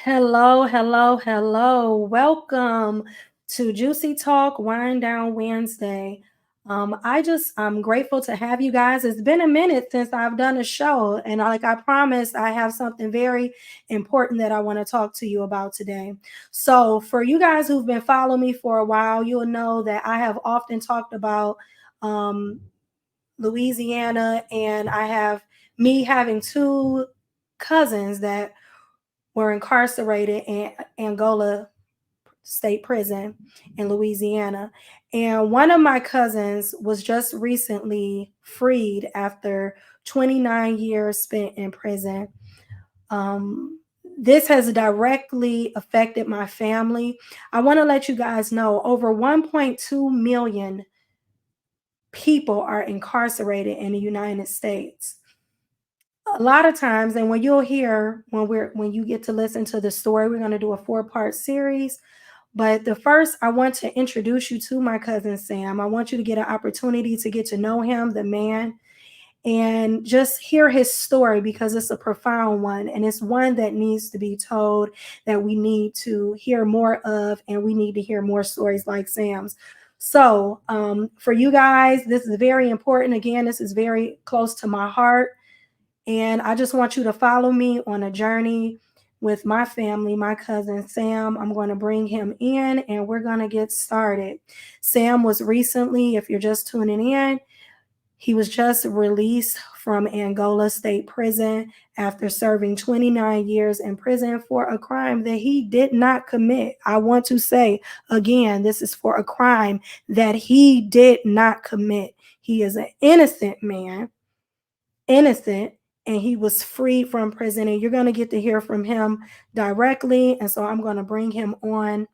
Hello, hello, hello. Welcome to Juicy Talk Wind Down Wednesday. I'm grateful to have you guys. It's been a minute since I've done a show, and like I promised, I have something very important that I want to talk to you about today. So, for you guys who've been following me for a while, you'll know that I have often talked about um, Louisiana, and I have me having two cousins that were incarcerated in Angola State Prison in Louisiana. And one of my cousins was just recently freed after 29 years spent in prison. Um, this has directly affected my family. I want to let you guys know over 1.2 million people are incarcerated in the United States. A lot of times, and when you'll hear when you get to listen to the story, we're going to do a four-part series. But the first, I want to introduce you to my cousin Sam. I want you to get an opportunity to get to know him, the man, and just hear his story because it's a profound one and it's one that needs to be told, that we need to hear more of, and we need to hear more stories like Sam's. So, for you guys, this is very important. Again, this is very close to my heart. And I just want you to follow me on a journey with my family, my cousin Sam. I'm going to bring him in and we're going to get started. Sam was recently, if you're just tuning in, he was just released from Angola State Prison after serving 29 years in prison for a crime that he did not commit. I want to say again, this is for a crime that he did not commit. He is an innocent man, innocent, and he was freed from prison. And you're going to get to hear from him directly. And so I'm going to bring him on.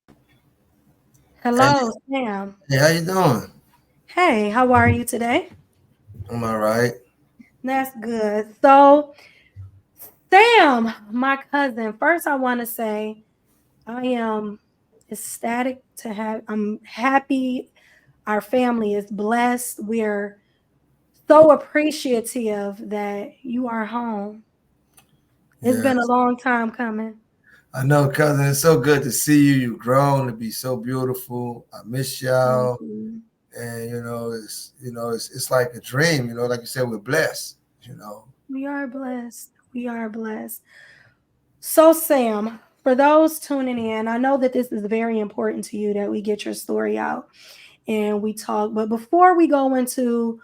Hey, Hello, Sam. hey, how you doing? Hey, how are you today? I'm all right. That's good. So, Sam, my cousin, first I want to say I am ecstatic to have, I'm happy. Our family is blessed. We're so appreciative that you are home. It's been a Yes, long time coming. I know, cousin. It's so good to see you. You've grown to be so beautiful. I miss Thank y'all, you. and it's like a dream. Like you said, we're blessed. We are blessed. We are blessed. So, Sam, for those tuning in, I know that this is very important to you that we get your story out and we talk. But before we go into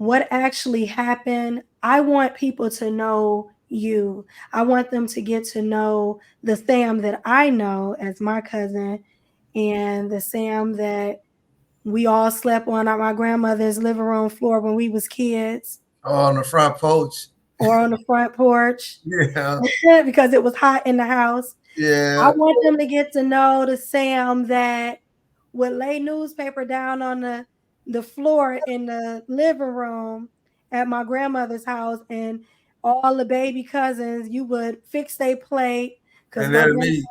what actually happened, I want people to know you. I want them to get to know the Sam that I know as my cousin and the Sam that we all slept on at my grandmother's living room floor when we was kids Oh, on the front porch. or on the front porch Yeah, because it was hot in the house. I yeah, want them to get to know the Sam that would lay newspaper down on the floor in the living room at my grandmother's house, and all the baby cousins, you would fix their plate because and my then grand me.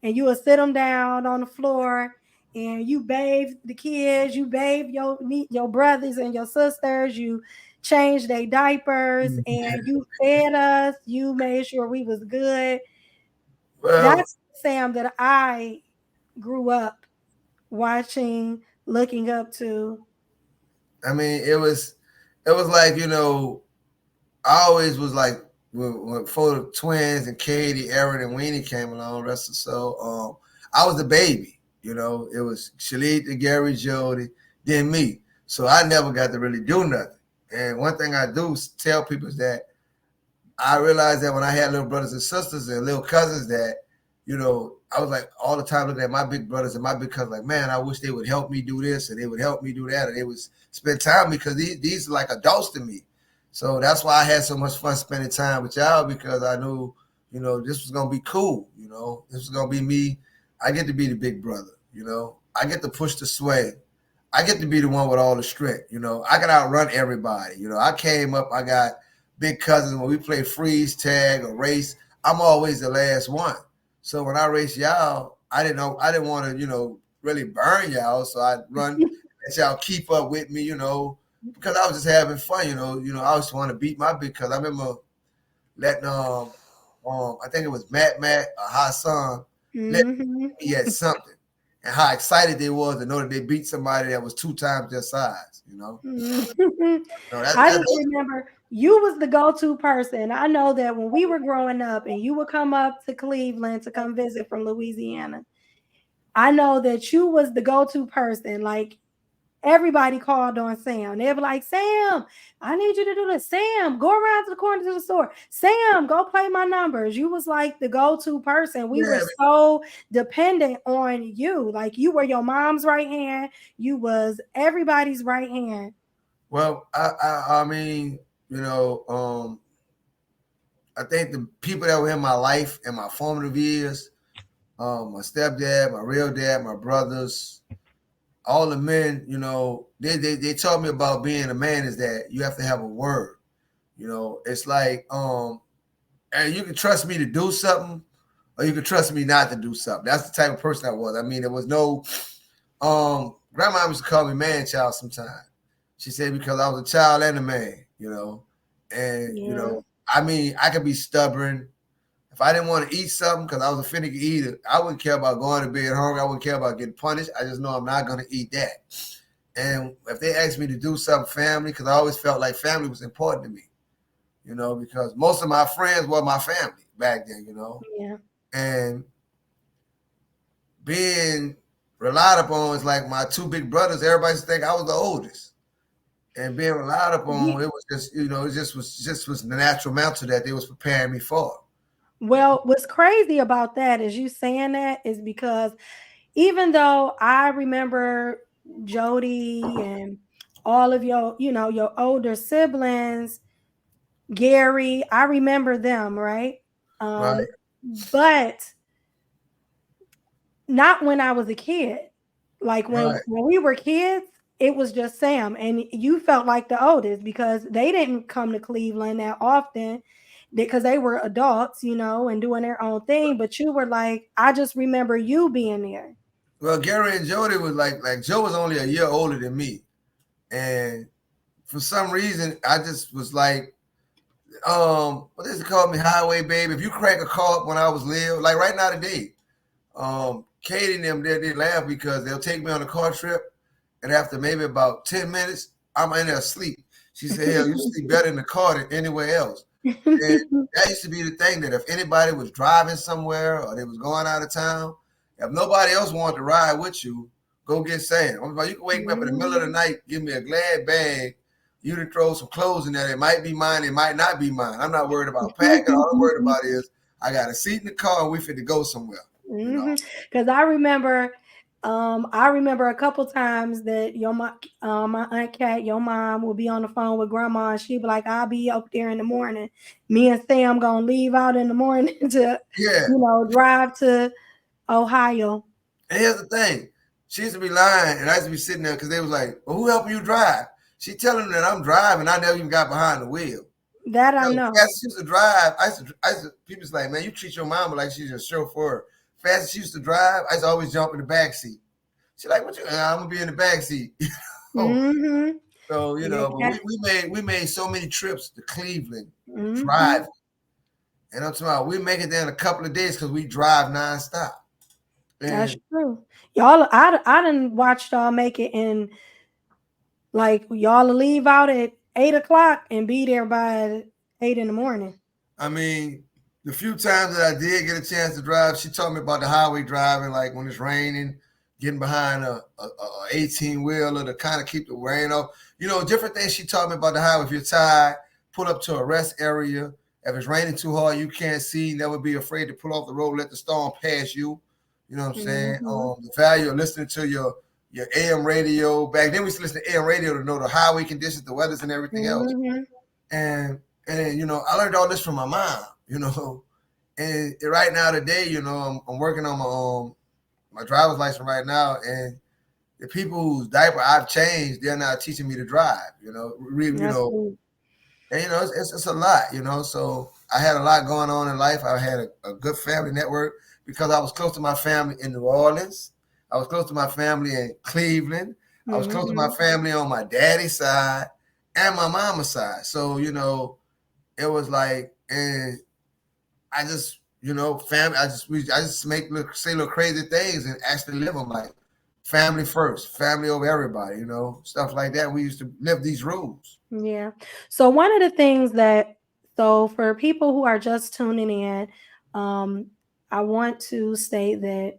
and you would sit them down on the floor and you bathe the kids, you bathe your brothers and your sisters, you changed their diapers and you fed us, you made sure we was good. Well, That's Sam that I grew up watching, looking up to. I mean, it was like I always was like when before the twins and Katie, Aaron, and Weenie came along, rest of so I was the baby. It was Shalita, Gary, Jody, then me. So I never got to really do nothing. And one thing I do tell people is that I realized that when I had little brothers and sisters and little cousins that, I was like all the time looking at my big brothers and my big cousins like, man, I wish they would help me do this and they would help me do that and they would spend time because these are like adults to me. So that's why I had so much fun spending time with y'all because I knew, this was gonna be cool. This was gonna be me. I get to be the big brother. I get to push the sway. I get to be the one with all the strength. I can outrun everybody. I came up. I got big cousins when we play freeze tag or race. I'm always the last one. So when I race y'all, I didn't know. I didn't want to, really burn y'all. So I'd run, let y'all keep up with me, because I was just having fun. I always want to beat my big cousin. I remember letting I think it was Matt or Hassan, let Mm-hmm. me at something, and how excited they was to know that they beat somebody that was 2 times their size. Mhm. No, I just that's remember you was the go-to person. I know that when we were growing up and you would come up to Cleveland to come visit from Louisiana, I know that you was the go-to person. Like everybody called on Sam. They'd be like, Sam, I need you to do this. Sam, go around to the corner to the store. Sam, go play my numbers. You was like the go-to person. We were yeah. so dependent on you. Like you were your mom's right hand. You was everybody's right hand. Well, I mean, you know, I think the people that were in my life in my formative years, my stepdad, my real dad, my brothers, all the men, they taught me about being a man is that you have to have a word. It's like, and you can trust me to do something, or you can trust me not to do something. That's the type of person I was. I mean, there was no, grandma used to call me man child sometimes. She said because I was a child and a man. And, Yeah. I mean, I could be stubborn. If I didn't want to eat something because I was a finicky eater, I wouldn't care about going to bed hungry. I wouldn't care about getting punished. I just know I'm not going to eat that. And if they asked me to do something family, because I always felt like family was important to me, because most of my friends were my family back then. Yeah. And being relied upon is like my two big brothers. Everybody used to think I was the oldest. And being relied upon, it was just, it just was the natural mantle that they was preparing me for. Well, what's crazy about that is you saying that is because even though I remember Jody and all of your older siblings, Gary, I remember them, right? Right, But not when I was a kid. Like when right. we were kids, it was just Sam, and you felt like the oldest because they didn't come to Cleveland that often because they were adults, and doing their own thing. But you were like, I just remember you being there. Well, Gary and Jody was like Joe was only a year older than me, and for some reason I just was like, what is it called me highway babe? If you crank a car up when I was little, like right now today, Katie and them they laugh because they'll take me on a car trip, and after maybe about 10 minutes, I'm in there asleep. She said, "Hell, you sleep better in the car than anywhere else." And that used to be the thing that if anybody was driving somewhere or they was going out of town, if nobody else wanted to ride with you, go get Sam. I'm like, you can wake me up in the middle of the night, give me a glad bag, you to throw some clothes in there. It might be mine, it might not be mine. I'm not worried about packing. All I'm worried about is I got a seat in the car and we fit to go somewhere. You know. Because I remember a couple times that my aunt Cat, your mom, would be on the phone with grandma, and she'd be like, "I'll be up there in the morning. Me and Sam gonna leave out in the morning to, Yeah. drive to Ohio." And here's the thing. She used to be lying and I used to be sitting there because they was like, well, who helping you drive? She telling them that I'm driving. I never even got behind the wheel. That I No, know. fast as she used to drive, people's like, man, you treat your mama like she's your chauffeur. Fast as she used to drive, I used to always jump in the back seat. She's like, what you? I'm gonna be in the back seat. Oh, Mm-hmm. so Yeah, but Cat. we made so many trips to Cleveland Mm-hmm. driving, and I'm talking about we make it there in a couple of days because we drive nonstop. That's And true. Y'all, I didn't watch y'all make it in like y'all leave out at 8 o'clock and be there by 8 in the morning. I mean, the few times that I did get a chance to drive, she taught me about the highway driving, like when it's raining, getting behind a 18 wheeler to kind of keep the rain off. Different things she taught me about the highway. If you're tired, pull up to a rest area. If it's raining too hard, you can't see. Never be afraid to pull off the road, let the storm pass you. You know what I'm saying? Mm-hmm. The value of listening to your AM radio. Back then, we used to listen to AM radio to know the highway conditions, the weathers, and everything else. Mm-hmm. And I learned all this from my mom. And right now today, I'm working on my driver's license right now, and the people whose diaper I've changed, they're now teaching me to drive. That's cool. And it's a lot. So I had a lot going on in life. I had a good family network because I was close to my family in New Orleans. I was close to my family in Cleveland. I was close to my Mm-hmm. family on my daddy's side and my mama's side. So it was like, and I just, family. I just say little crazy things and actually live them like family first, family over everybody. Stuff like that. We used to live these rules. Yeah. So one of the things that, so for people who are just tuning in, um, I want to state that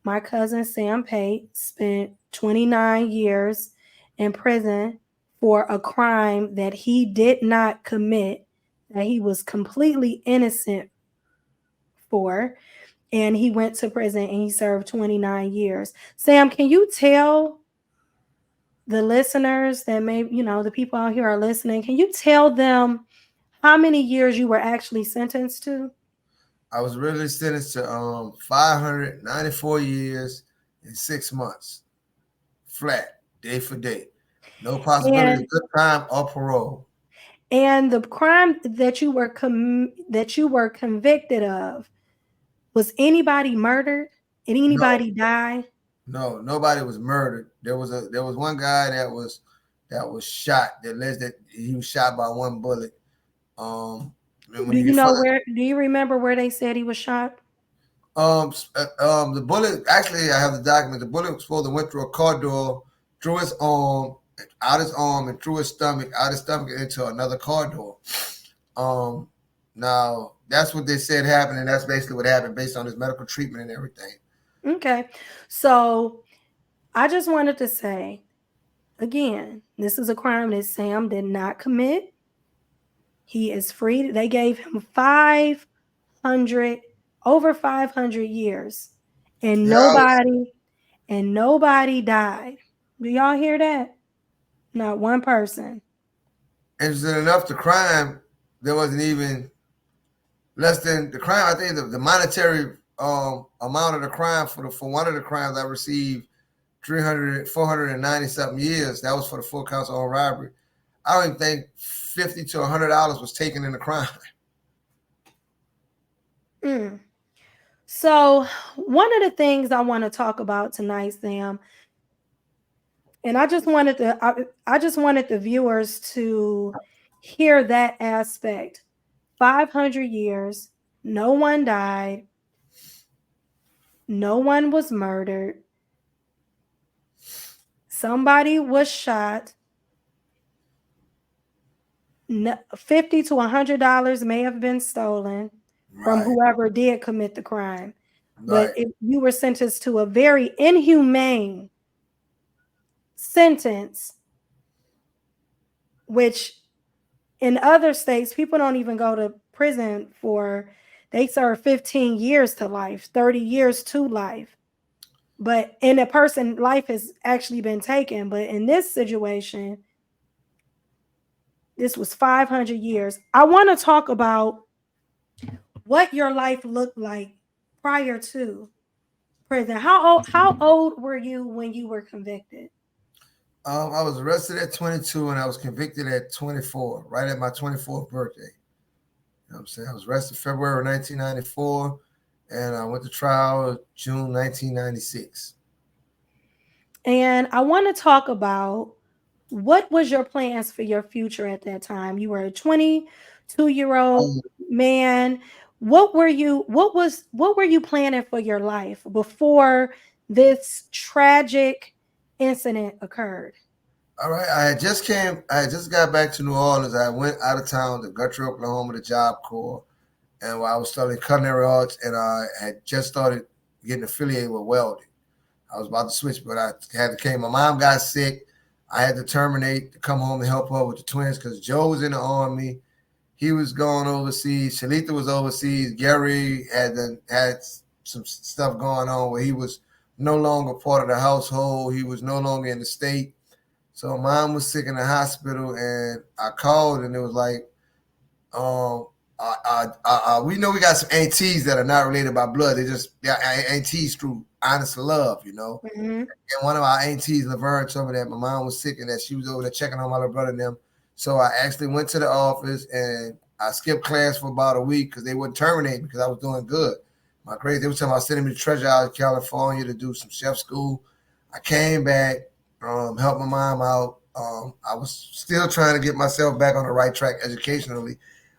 my cousin Sam Pate spent 29 years in prison for a crime that he did not commit, that he was completely innocent for. And he went to prison and he served 29 years. Sam, can you tell the listeners that maybe, the people out here are listening, can you tell them how many years you were actually sentenced to? I was really sentenced to 594 years and 6 months, flat, day for day, no possibility And of good time or parole. the crime that you were convicted of, was anybody murdered? Did No, anybody die? no, nobody was murdered. There was one guy that was shot. That he was shot by one bullet. Um, and when Do you you get know further, where? Do you remember where they said he was shot? the bullet. Actually, I have the document. The bullet was supposed to went through a car door, through his arm, out his arm, and through his stomach, out his stomach, and into another car door. Um, Now that's what they said happened, and that's basically what happened based on his medical treatment and everything. Okay, so I just wanted to say again, this is a crime that Sam did not commit. He is free. They gave him 500, over 500 years, and Yeah, nobody died. Do y'all hear that? Not one person. interesting enough, the crime there wasn't even less than the crime. I think the monetary amount of the crime for one of the crimes I received 490 something years. That was for the full counts of robbery. I don't even think $50 to $100 was taken in the crime. Mm. So, one of the things I want to talk about tonight, Sam, and I just wanted the viewers to hear that aspect. 500 years, no one died, no one was murdered, somebody was shot. 50 to $100 may have been stolen from Right, whoever did commit the crime, but right. you were sentenced to a very inhumane sentence, which in other states people don't even go to prison for. They serve 15 years to life, 30 years to life, but in a person life has actually been taken. But in this situation, this was 500 years. I want to talk about what your life looked like prior to prison. How old were you when you were convicted? I was arrested at 22 and I was convicted at 24, right at my 24th birthday. What I'm saying? I was arrested February 1994 and I went to trial June 1996. And I want to talk about what was your plans for your future at that time. You were a 22-year-old man. What were you planning for your life before this tragic incident occurred? All right, I had just got back to New Orleans. I went out of town to Guthrie, Oklahoma, to Job Corps, and while I was studying culinary arts, and I had just started getting affiliated with welding. I was about to switch, but I had to came. My mom got sick. I had to terminate to come home to help her with the twins because Joe was in the army. He was going overseas. Shalita was overseas. Gary had some stuff going on where he was no longer part of the household. He was no longer in the state. So mom was sick in the hospital, and I called, and it was like, um, we know we got some aunties that are not related by blood. They're aunties through honest love. Mm-hmm. And one of our aunties, Laverne, told me that my mom was sick and that she was over there checking on my little brother and them. So I actually went to the office and I skipped class for about a week because they wouldn't terminate me because I was doing good. They were talking about sending me to Treasure Island, California to do some chef school. I came back, helped my mom out. I was still trying to get myself back on the right track educationally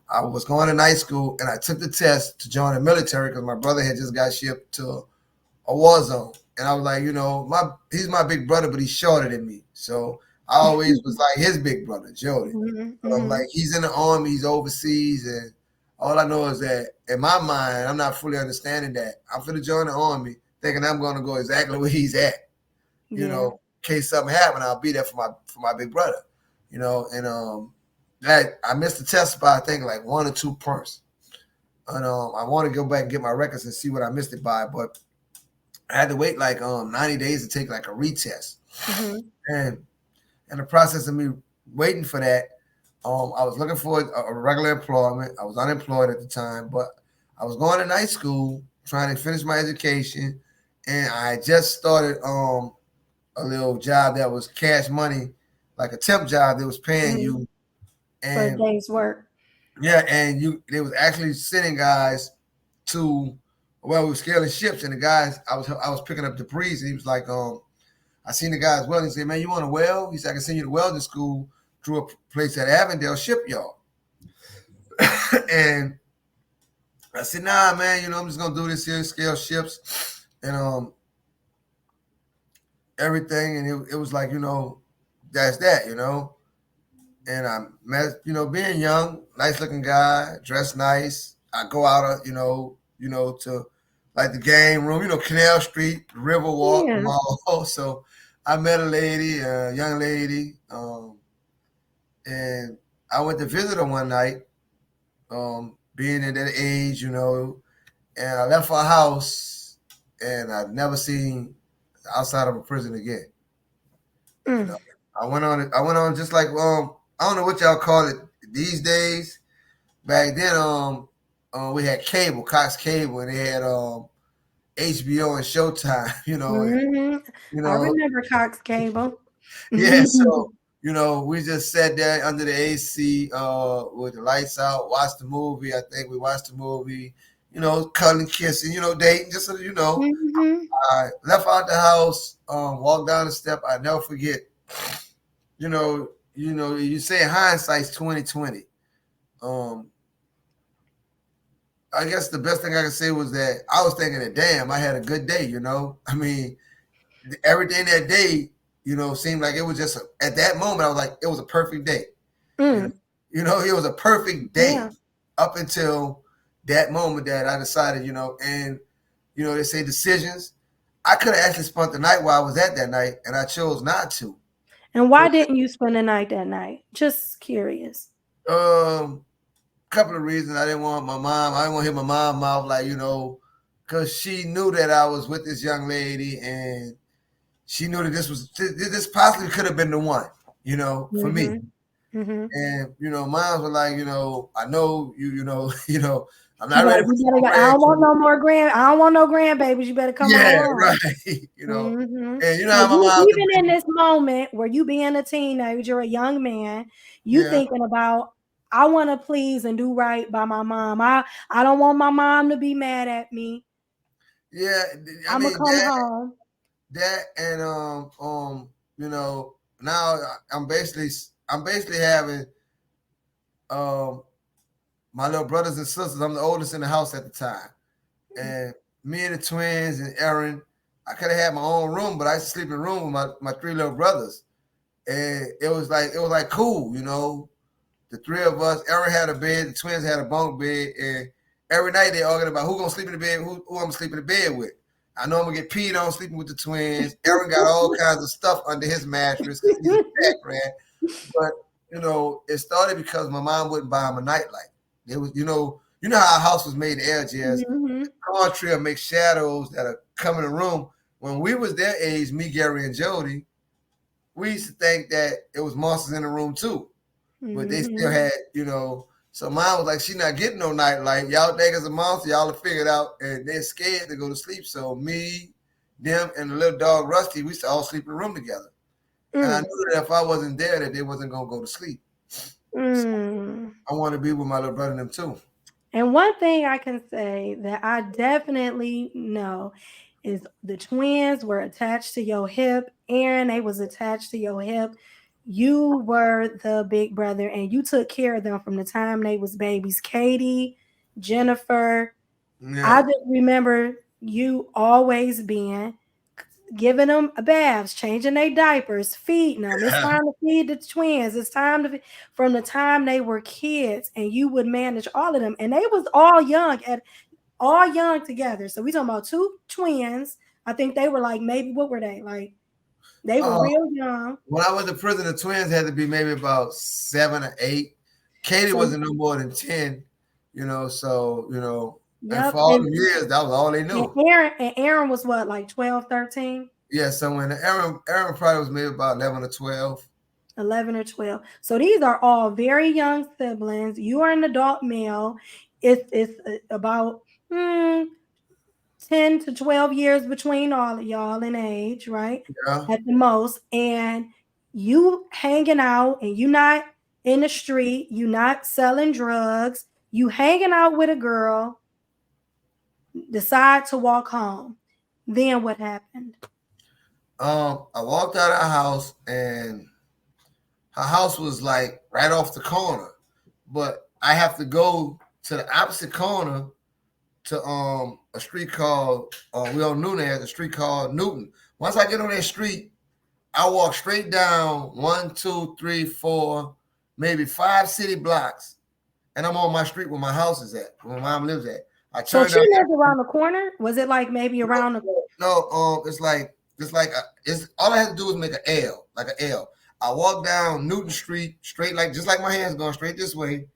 I was going to night school and I took the test to join the military because my brother had just got shipped to a war zone. And I was like, he's my big brother, but he's shorter than me. So I always was like his big brother, Jody. So I'm like, he's in the army, he's overseas, and all I know is that in my mind, I'm not fully understanding that. I'm finna join the army, thinking I'm gonna go exactly where he's at. You know, in case something happen, I'll be there for my big brother. And that I missed the test by I think like 1 or 2 points. And I want to go back and get my records and see what I missed it by, but I had to wait like 90 days to take like a retest. And in the process of me waiting for that, I was looking for a regular employment. I was unemployed at the time, but I was going to night school trying to finish my education, and I just started a little job that was cash money, like a temp job that was paying you, for a and day's work. yeah, and they was actually sending guys to, well, we were scaling ships, and the guys I was picking up debris, and he was like, I seen the guys welding. He said, man, you want to weld? He said, I can send you to welding school through a place at Avondale Shipyard. And I said, nah, man, I'm just gonna do this here, scale ships, and everything. And it was like, that's that. And I met, being young, nice looking guy, dressed nice. I go out, to like the game room, Canal Street, Riverwalk, the mall. So I met a lady, a young lady, and I went to visit her one night, being at that age, and I left her house, and I've never seen outside of a prison again. I went on just like I don't know what y'all call it these days. Back then, we had cable, Cox Cable, and they had HBO and Showtime. I remember Cox Cable. Yeah, so we just sat there under the AC with the lights out, watched the movie. I think we watched the movie, cuddling, kissing, dating, just so you know. I left out the house, walked down the step. I never forget. You say hindsight's 2020. I guess the best thing I can say was that I was thinking that, damn, I had a good day. I mean, everything that day, seemed like it was just at that moment. I was like, it was a perfect day. It was a perfect day up until that moment that I decided, and they say decisions. I could have actually spent the night while I was at that night, and I chose not to. And why didn't you spend the night that night? Just curious. Couple of reasons. I didn't want my mom. I didn't want to hear my mom mouth like, because she knew that I was with this young lady, and she knew that this possibly could have been the one, for me. And moms were like, I know I'm not ready for I don't want no more I don't want no grandbabies. You better come on. Yeah, right. And how my mom even in this moment where you being a teenager, a young man, you thinking about, I want to please and do right by my mom. I don't want my mom to be mad at me. Yeah, I'm gonna come home. That and now I'm basically having my little brothers and sisters. I'm the oldest in the house at the time, and me and the twins and Aaron. I could have had my own room, but I used to sleep in a room with my 3 little brothers, and it was like cool, The 3 of us. Aaron had a bed, the twins had a bunk bed, and every night they arguing about who gonna sleep in the bed, who I'm gonna sleep in the bed with. I know I'm gonna get peed on sleeping with the twins. Aaron got all kinds of stuff under his mattress because he's a background. But it started because my mom wouldn't buy him a nightlight. It was, how our house was made in LGS. The country will make shadows that are come in the room. When we was their age, me, Gary, and Jody, we used to think that it was monsters in the room too. But they still had, so mine was like, she not getting no nightlight. Y'all think it's a monster, y'all have figured out, and they're scared to go to sleep. So me, them, and the little dog Rusty, we used to all sleep in the room together. And I knew that if I wasn't there, that they wasn't gonna go to sleep. So I want to be with my little brother and them too. And one thing I can say that I definitely know is the twins were attached to your hip. Aaron, they was attached to your hip. you were the big brother and you took care of them from the time they was babies. Katie, Jennifer, I Yeah. just remember you always being giving them baths, changing their diapers, feeding them. It's time to feed the twins. It's time to from the time they were kids, and you would manage all of them, and they was all young together. So we talking about two twins. I think they were like maybe what were they like? They were Uh, real young. when I went to prison, the twins had to be maybe about 7 or 8. Katie So wasn't no more than 10, so and yep, for all the years, that was all they and knew. Aaron was what like 12, 13? Yeah, so when Aaron probably was maybe about 11 or 12. 11 or 12. So these are all very young siblings. You are an adult male. It's about 10 to 12 years between all of y'all in age, right? Yeah. At the most. And you hanging out and you not in the street, you not selling drugs, you hanging out with a girl, decide to walk home. Then what happened? I walked out of the house and her house was like right off the corner, but I have to go to the opposite corner to a street called we on Newton as a street called Newton. Once I get on that street, I walk straight down 1, 2, 3, 4, maybe 5 city blocks, and I'm on my street where my house is at, where my mom lives at. I So turned she down. lived around the corner? Was it like maybe around the No, it's all I had to do was make an L, like an L. I walked down Newton Street straight, like just like my hands going straight this way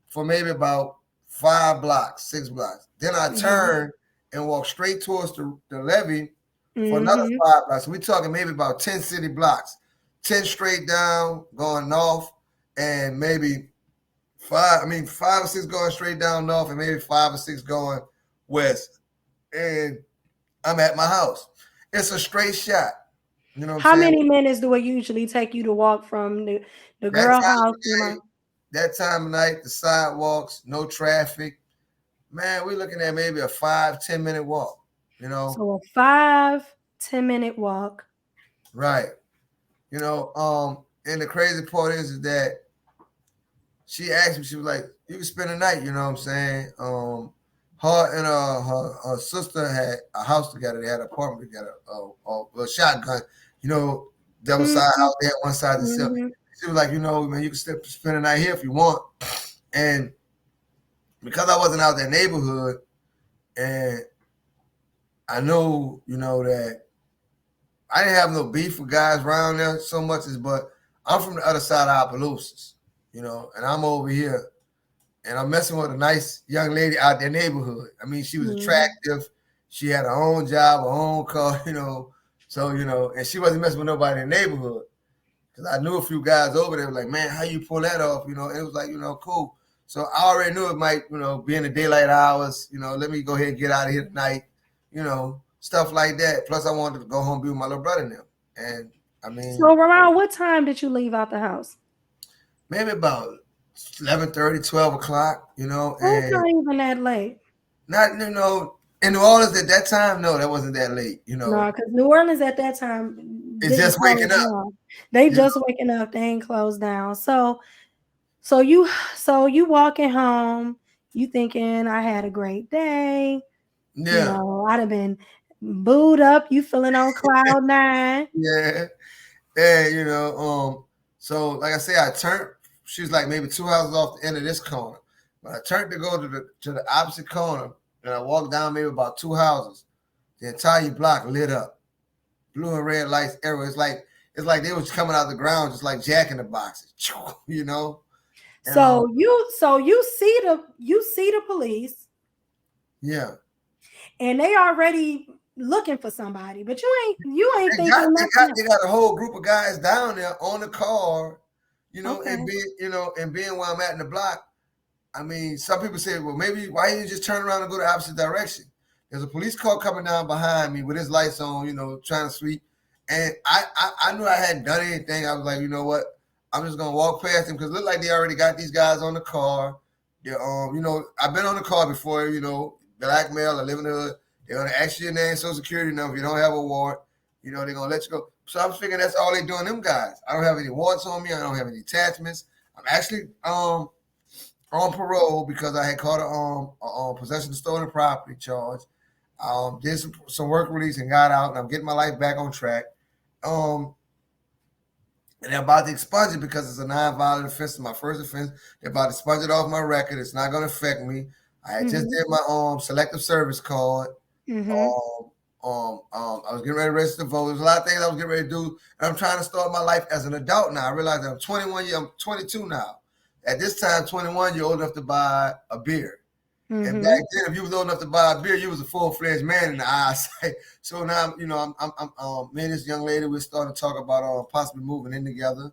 for maybe about 5 blocks, 6 blocks. Then I Mhm. turned and walked straight towards the levee for another Mhm. 5 blocks. So we're talking maybe about 10 city blocks, 10 straight down going north, and maybe 5 or 6 going straight down north, and maybe 5 or 6 going west. And I'm at my house. It's a straight shot. You know what I'm How saying? many minutes do it usually take you to walk from the That girl time house of to your night, mom? that time of night, the sidewalks, no traffic. Man, we're looking at maybe a 5, 10 minute walk. You know, So a 5-10 minute walk. right? And the crazy part is that she asked me, she was like, "You can spend the night." You know what I'm saying? Her and her sister had a house together. They had an apartment together. A shotgun. You know, double side Mhm. house. They had one side themselves. Mhm. She was like, man, you can spend the night here if you want. And because I wasn't out that neighborhood, and I know, that I didn't have no beef with guys around there so much as, but I'm from the other side of Opelousas, and I'm over here, and I'm messing with a nice young lady out their neighborhood. I mean, she was Mhm. attractive. She had her own job, her own car, so, and she wasn't messing with nobody in the neighborhood. Because I knew a few guys over there, like, man, how you pull that off? It was like, cool. So I already knew it might, be in the daylight hours. Let me go ahead and get out of here tonight. Stuff like that. Plus, I wanted to go home and be with my little brother now. And I mean, So around what time did you leave out the house? maybe about 11:30, 12 o'clock. Oh, it's And not even that late. not, in New Orleans at that time, no, that wasn't that late. No, because New Orleans at that time It's didn't just waking close up. down. They You know? just waking up. They ain't closed down. So you walking home. You thinking I had a great day. Yeah, I'd have been booed up. You feeling on cloud nine. yeah. And so like I say, I turned. She was like maybe 2 houses off the end of this corner. But I turned to go to the opposite corner, and I walked down maybe about 2 houses. The entire block lit up, blue and red lights everywhere. It's like they was coming out of the ground, just like Jack in the boxes, you know. And So you see the police, yeah, and they already looking for somebody, but you ain't they got thinking they got nothing they else. got a whole group of guys down there on the car, and Okay. being where I'm at in the block. I mean, some people say, well, maybe why didn't you just turn around and go the opposite direction? There's a police car coming down behind me with his lights on, trying to sweep. And I knew I hadn't done anything. I was like, you know what? I'm just gonna walk past him because it looked like they already got these guys on the car. They're, I've been on the car before, black male, I live in the hood. They're gonna ask you your name, social security number. If you don't have a warrant, they're gonna let you go. So I'm figuring that's all they doing. Them guys. I don't have any warrants on me. I don't have any attachments. I'm actually on parole because I had caught a possession of stolen property charge. Did some work release and got out, and I'm getting my life back on track. Um, and they're about to expunge it because it's a non-violent offense. It's my first offense. They're about to expunge it off my record. It's not going to affect me. I had just did my selective service card. Mm-hmm. I was getting ready to register to vote. There's a lot of things I was getting ready to do, and I'm trying to start my life as an adult now. I realize that I'm 22 now. At this time, 21, you're old enough to buy a beer. And back then, if you was old enough to buy a beer, you was a full-fledged man in the eyesight. So now, me and this young lady, we're starting to talk about possibly moving in together.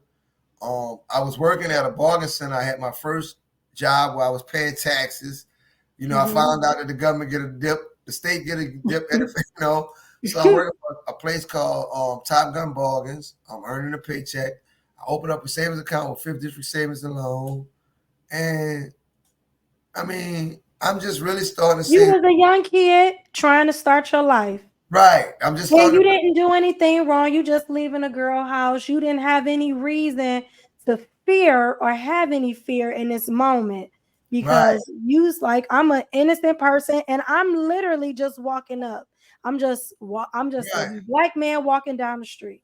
I was working at a bargain center. I had my first job where I was paying taxes. I found out that the government get a dip, the state get a dip, So I'm working for a place called Top Gun Bargains. I'm earning a paycheck. I opened up a savings account with Fifth District Savings and Loan, and I mean, I'm just really starting to You see. was a young kid trying to start your life. Right. I'm just And starting you to. didn't do anything wrong. You just leaving a girl house. You didn't have any reason to fear or have any fear in this moment Right. because you's like, I'm an innocent person and I'm literally just walking up. I'm just a Right. black man walking down the street.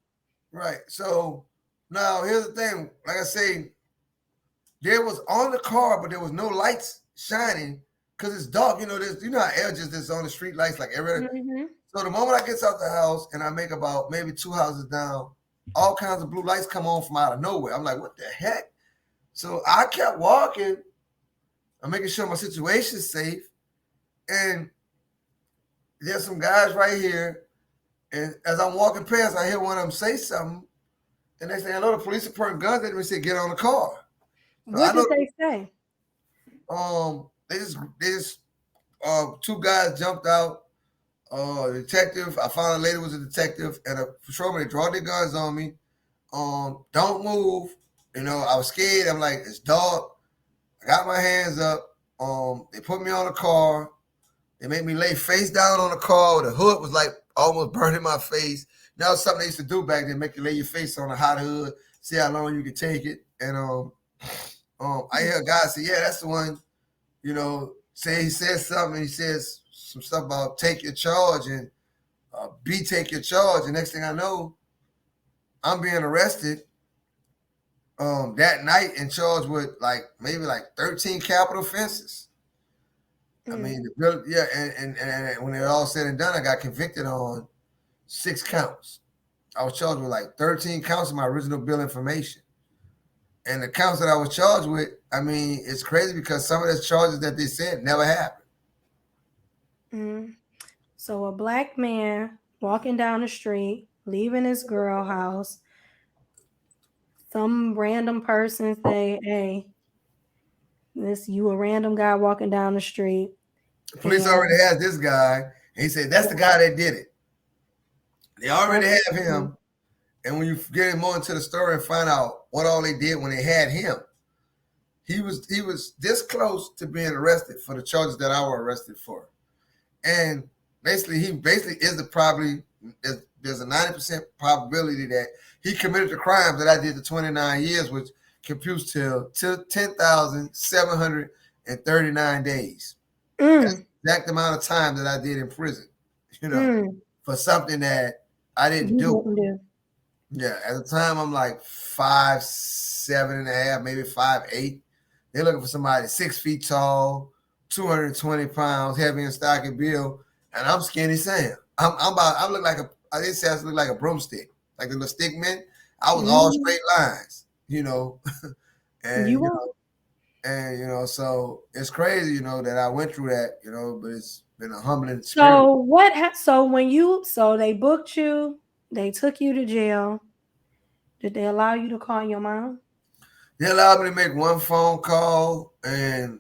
Right. So now here's the thing. Like I say, there was on the car, but there was no lights shining because it's dark. There's how edges there's on the street lights like everywhere. Mm-hmm. So the moment I get out the house and I make about maybe two houses down, all kinds of blue lights come on from out of nowhere. I'm like, what the heck? So I kept walking. I'm making sure my situation's safe. And there's some guys right here. And as I'm walking past, I hear one of them say something. And they say, hello, the police are pointing guns at me and say, get on the car. So I What did know they say? they just two guys jumped out. Detective, I found a lady was a detective and a patrolman. They draw their guns on me. Don't move. I was scared. I'm like, it's dark. I got my hands up. They put me on the car. They made me lay face down on the car. The hood was like almost burning my face. That was something they used to do back then, make you lay your face on a hot hood, see how long you could take it. And I hear a guy say, yeah, that's the one, say he says something. He says some stuff about take your charge and B take your charge. And next thing I know, I'm being arrested that night and charged with maybe 13 capital offenses. I mean, yeah, and when it all said and done, I got convicted on 6 counts. I was charged with 13 counts of my original bill information. And the counts that I was charged with, I mean, it's crazy because some of those charges that they said never happened. So a black man walking down the street, leaving his girl house, some random person say, hey, this you a random guy walking down the street. The police And already had this guy, and he said, that's the guy that did it. They already have him. And when you get more into the story and find out what all they did when they had him, he was this close to being arrested for the charges that I were arrested for. And basically, he is there's a 90% probability that he committed the crimes that I did the 29 years, which computes to 10,739 days. That's the exact amount of time that I did in prison, for something that I didn't do. Yeah, at the time I'm like 5'7.5", maybe 5'8". They're looking for somebody 6 feet tall, 220 pounds, heavy and stocky build, and I'm skinny Sam. I look like they say I look like a broomstick, like the little stick men. I was all straight lines, and so it's crazy, that I went through that, but it's been a humbling experience. So they booked you, they took you to jail. Did they allow you to call your mom? They allowed me to make one phone call, and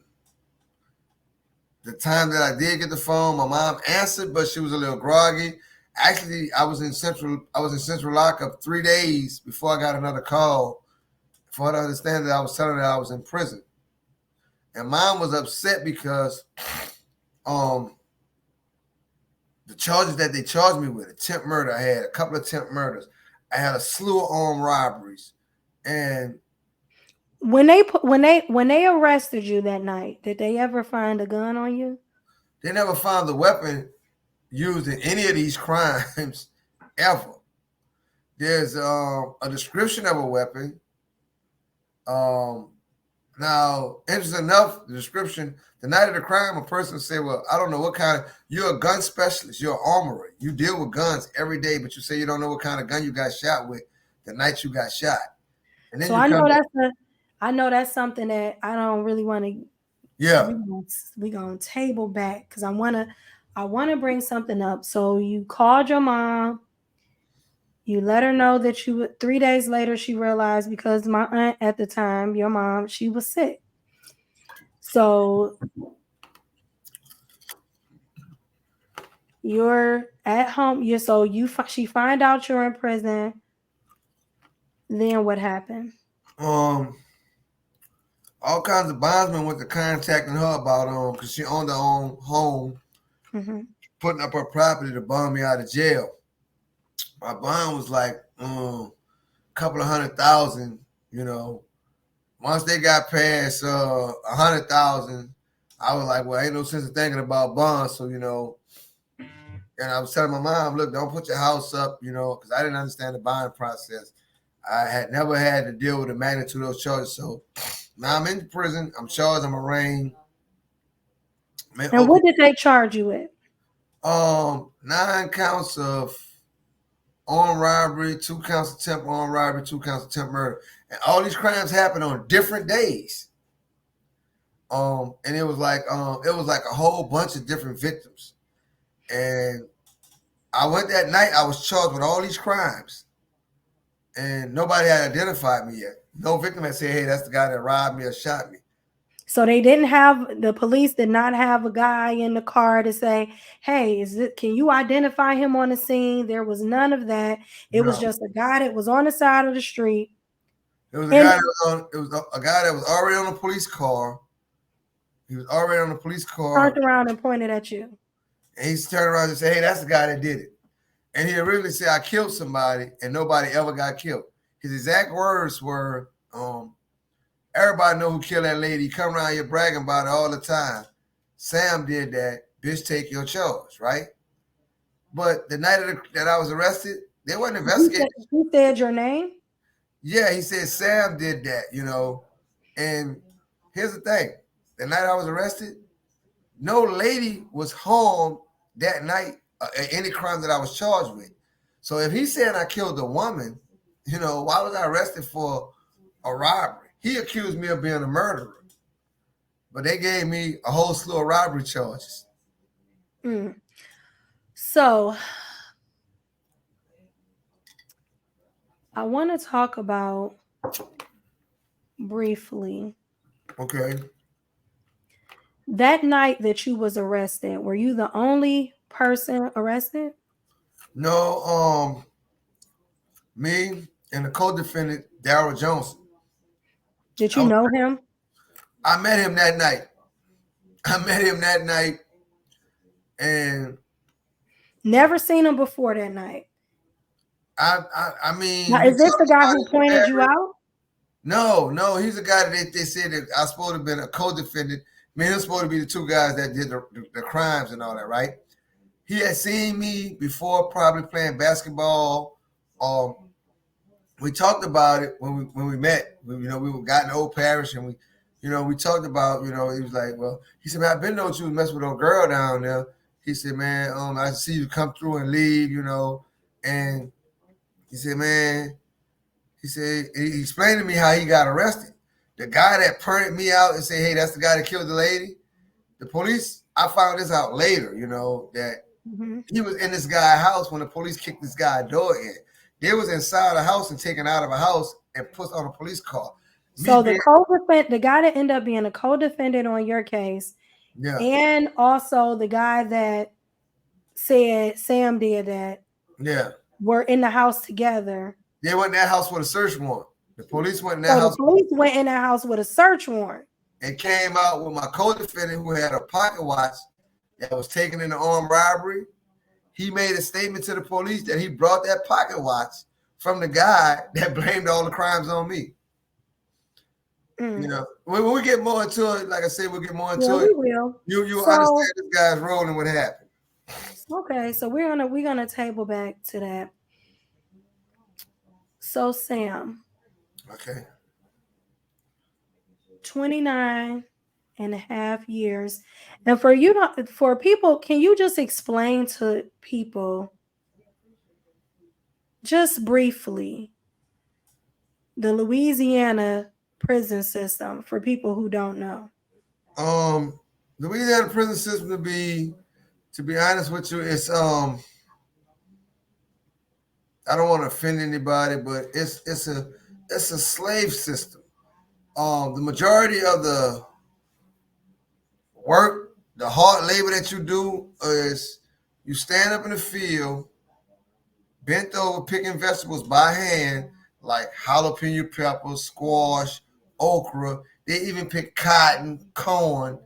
the time that I did get the phone, my mom answered, but she was a little groggy. Actually, I was in central lockup 3 days before I got another call for her to understand that I was telling her I was in prison. And mom was upset because the charges that they charged me with, attempt murder, I had a couple of attempt murders. I had a slew of armed robberies, and When they arrested you that night, did they ever find a gun on you? they never found the weapon used in any of these crimes ever. There's a description of a weapon. Um, Now, interesting enough, the description, the night of the crime, a person said, well, I don't know what kind of, you're a gun specialist, you're an armorer. You deal with guns every day, but you say you don't know what kind of gun you got shot with the night you got shot. And then So you come back. I know that's something that I don't really want to. Yeah. We gonna table back because I wanna bring something up. So you called your mom. You let her know that 3 days later she realized because my aunt at the time, your mom, she was sick. So you're at home. She find out you're in prison. Then what happened? All kinds of bondsmen went to contacting her about because she owned her own home, putting up her property to bond me out of jail. My bond was like a couple of $100,000, you know. Once they got past 100,000, I was like, well, ain't no sense of thinking about bonds. So, and I was telling my mom, look, don't put your house up, because I didn't understand the bond process. I had never had to deal with the magnitude of those charges. So now I'm in prison. I'm charged. I'm arraigned. And what did they charge you with? 9 counts of armed robbery, 2 counts of attempt armed robbery, 2 counts of attempt murder. And all these crimes happened on different days. And it was like a whole bunch of different victims. And I went that night, I was charged with all these crimes. And nobody had identified me yet. No victim had said, hey, that's the guy that robbed me or shot me. So the police did not have a guy in the car to say, hey, can you identify him on the scene? There was none of that. It was just a guy that was on the side of the street. It was a guy that was already on a police car. He was already on a police car. Turned around and pointed at you. And he turned around and said, hey, that's the guy that did it. And he originally said, I killed somebody, and nobody ever got killed. His exact words were, everybody know who killed that lady. Come around here bragging about it all the time. Sam did that. Bitch, take your charge, right? But the night that I was arrested, they wasn't investigating. He said your name? Yeah, he said Sam did that, And here's the thing. The night I was arrested, no lady was harmed that night any crime that I was charged with. So if he's saying I killed a woman, why was I arrested for a robbery? He accused me of being a murderer. But they gave me a whole slew of robbery charges. So I want to talk about briefly. Okay. That night that you was arrested, were you the only person arrested? No, me and the co-defendant, Darryl Johnson. Did you know him? I met him that night. And never seen him before that night. I mean, now, is this the guy who pointed you out? No, he's a guy that they said that I was supposed to have been a co-defendant. I mean, he was supposed to be the 2 guys that did the crimes and all that, right? He had seen me before, probably playing basketball. We talked about it when we met. We got in Old Parish, and we talked about, he was like, well, he said, man, I've been knowing you was messing with a girl down there. He said, man, I see you come through and leave, and he said, man, he explained to me how he got arrested. The guy that pointed me out and said, hey, that's the guy that killed the lady. The police, I found this out later, that he was in this guy's house when the police kicked this guy's door in. They was inside a house and taken out of a house and put on a police car. So the guy that ended up being a co-defendant on your case, yeah, and also the guy that said Sam did that, yeah, were in the house together. They went in that house with a search warrant. The police went in that house. The police went in that house with a search warrant. And came out with my co-defendant who had a pocket watch that was taken in the armed robbery. He made a statement to the police that he brought that pocket watch from the guy that blamed all the crimes on me. Mm. You know, when we get more into it, like I said, we'll get more Yeah, into it. we will. You So understand this guy's role and what happened. okay, so we're gonna table back to that. So Sam, Okay. 29 and a half years. And for people, can you just explain to people just briefly the Louisiana prison system for people who don't know? The Louisiana prison system to be honest with you, it's I don't want to offend anybody, but it's a slave system. The majority of the work, the hard labor that you do is you stand up in the field, bent over picking vegetables by hand, like jalapeno peppers, squash, okra. They even pick cotton, corn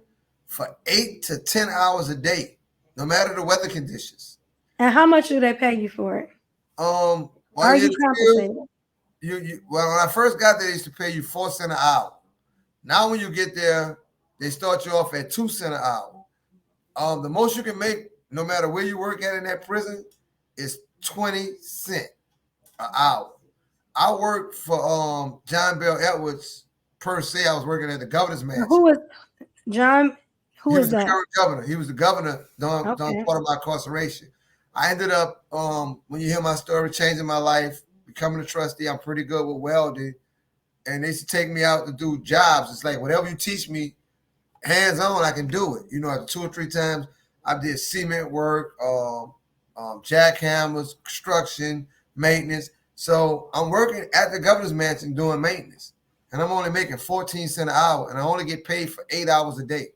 for 8 to 10 hours a day, no matter the weather conditions. And how much do they pay you for it? While Are you're in you the field, compensated? well, when I first got there, they used to pay you 4 cents an hour. Now, when you get there, they start you off at 2 cents an hour. The most you can make, no matter where you work at in that prison, is 20 cents an hour. I worked for John Bell Edwards per se. I was working at the governor's mansion. Who is John? Who He is was the that? current governor. He was the governor during Okay. part of my incarceration. I ended up, when you hear my story, changing my life, becoming a trustee. I'm pretty good with welding. And they used to take me out to do jobs. It's like whatever you teach me, hands on, I can do it. You know, after 2 or 3 times, I did cement work, jackhammers, construction, maintenance. So I'm working at the governor's mansion doing maintenance, and I'm only making 14 cents an hour, and I only get paid for 8 hours a day.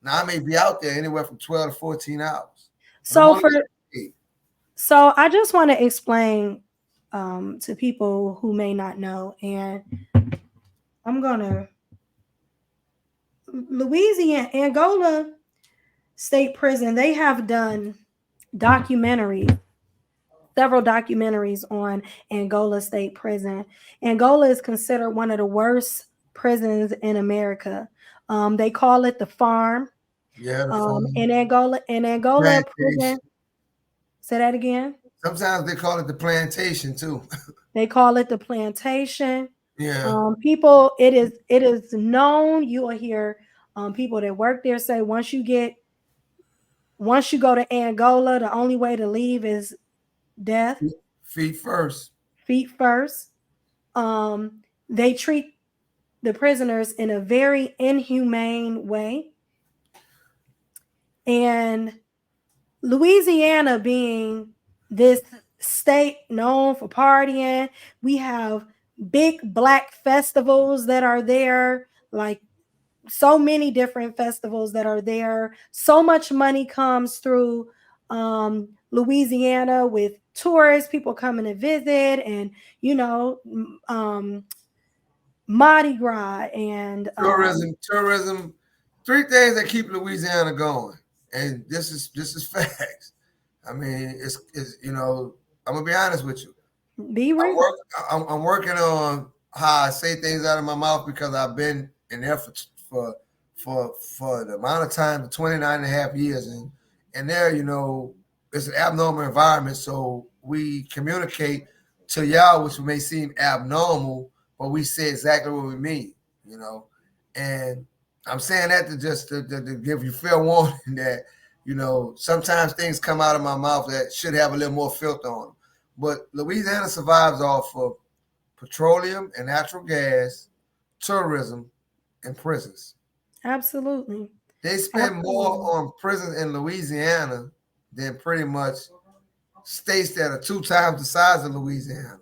Now I may be out there anywhere from 12 to 14 hours, but I'm So only for getting paid. so I just want to explain to people who may not know, and I'm gonna Louisiana Angola State Prison. They have done documentaries, several documentaries on Angola State Prison. Angola is considered one of the worst prisons in America. They call it the farm. Yeah, the phone In Angola plantation. prison. Say that again. Sometimes they call it the plantation too. They call it the plantation. Yeah. People, it is known. You will hear people that work there say once you go to Angola, the only way to leave is death, Feet first. feet first. They treat the prisoners in a very inhumane way. And Louisiana being this state known for partying, we have big black festivals that are there, like so many different festivals that are there. So much money comes through Louisiana with tourists, people coming to visit, and you know, Mardi Gras and Tourism. Three things that keep Louisiana going, and this is facts. I mean, it's you know, I'm gonna be honest with you. be I'm real. work I'm working on how I say things out of my mouth because I've been in there for for the amount of time, 29 and a half years, and there, you know, it's an abnormal environment, so we communicate to y'all, which may seem abnormal, but we say exactly what we mean, you know. And I'm saying that to just to give you fair warning that, you know, sometimes things come out of my mouth that should have a little more filter on them. But Louisiana survives off of petroleum and natural gas, tourism, and prisons. Absolutely. They spend more Absolutely. on prisons in Louisiana than pretty much states that are 2 times the size of Louisiana.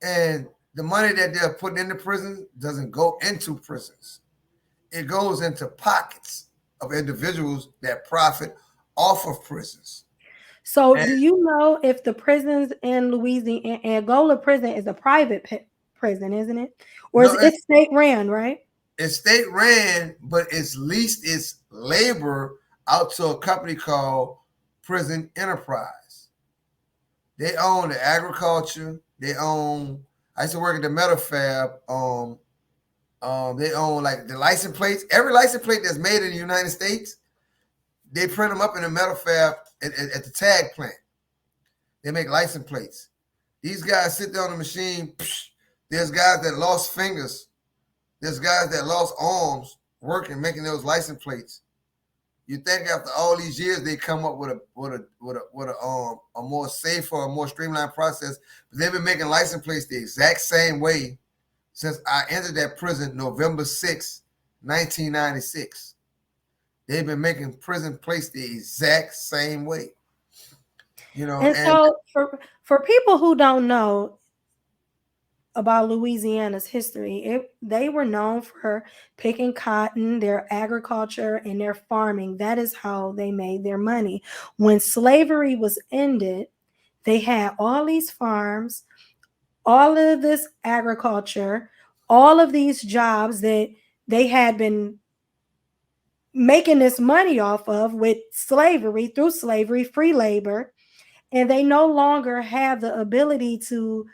And the money that they're putting into prisons doesn't go into prisons. It goes into pockets of individuals that profit off of prisons. So, And do you know if the prisons in Louisiana, Angola prison is a private prison, isn't it? Or no, is it state ran, right? it's state ran, but it's leased its labor out to a company called Prison Enterprise. They own the agriculture. They own. I used to work at the metal fab. They own like the license plates. Every license plate that's made in the United States, they print them up in the metal fab at the tag plant. They make license plates. These guys sit there on the machine. There's guys that lost fingers. There's guys that lost arms working, making those license plates. You think after all these years they come up with a more safer, a more streamlined process, but they've been making license plates the exact same way since I entered that prison November 6, 1996. They've been making prison plates the exact same way. And so for people who don't know about Louisiana's history, they were known for picking cotton, their agriculture, and their farming. That is how they made their money. When slavery was ended, they had all these farms, all of this agriculture, all of these jobs that they had been making this money off of with slavery, through slavery, free labor, and they no longer have the ability to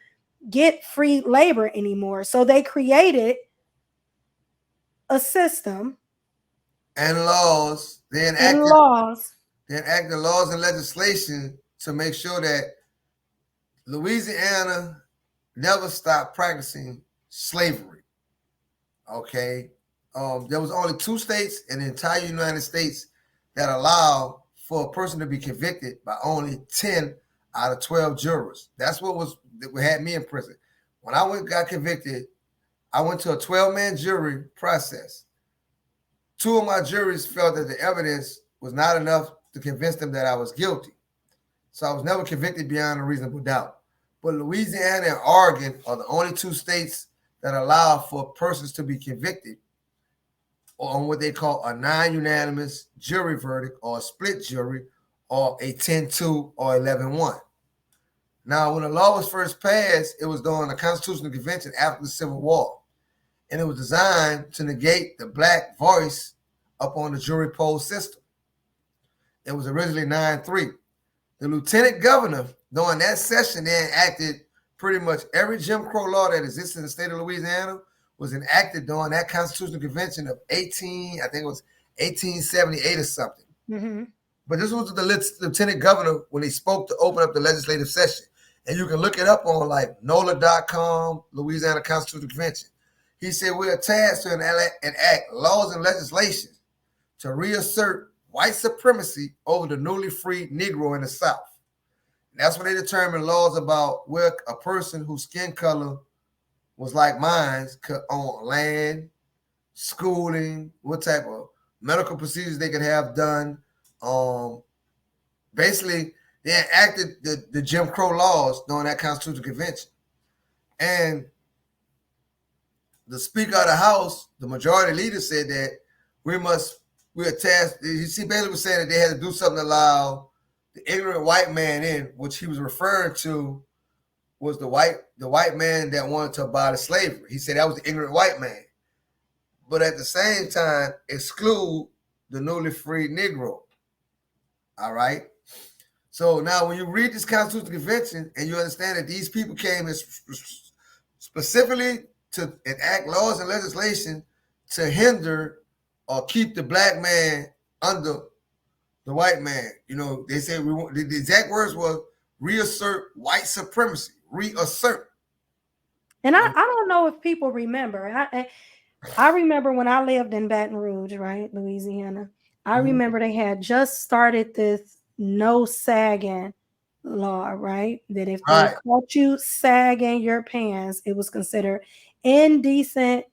get free labor anymore. So they created a system and laws. They enacted laws and legislation to make sure that Louisiana never stopped practicing slavery. Okay. There was only 2 states in the entire United States that allow for a person to be convicted by only 10 out of 12 jurors. That's what had me in prison. When I got convicted, I went to a 12-man jury process. 2 of my juries felt that the evidence was not enough to convince them that I was guilty. So I was never convicted beyond a reasonable doubt. But Louisiana and Oregon are the only 2 states that allow for persons to be convicted on what they call a non-unanimous jury verdict or a split jury or a 10-2 or 11-1. Now, when the law was first passed, it was during the Constitutional Convention after the Civil War. And it was designed to negate the black voice up on the jury poll system. It was originally 9-3. The lieutenant governor, during that session, they enacted pretty much every Jim Crow law that exists in the state of Louisiana was enacted during that Constitutional Convention of 1878 or something. Mm-hmm. But this was the lieutenant governor when he spoke to open up the legislative session. And you can look it up on like NOLA.com, Louisiana Constitutional Convention. He said, we're tasked to enact laws and legislation to reassert white supremacy over the newly freed Negro in the South. And that's when they determined laws about where a person whose skin color was like mine could own land, schooling, what type of medical procedures they could have done. Basically, they enacted the Jim Crow laws during that Constitutional Convention. And the Speaker of the House, the majority leader, said that we're tasked. You see, Bailey was saying that they had to do something to allow the ignorant white man in, which he was referring to was the white man that wanted to abolish slavery. He said that was the ignorant white man. But at the same time, exclude the newly freed Negro. All right? So now when you read this Constitutional Convention and you understand that these people came specifically to enact laws and legislation to hinder or keep the black man under the white man. You know, they said the exact words was reassert white supremacy. Reassert. And I don't know if people remember. I remember when I lived in Baton Rouge, right, Louisiana. I remember they had just started this no sagging law, right? That if they caught you sagging your pants, it was considered indecent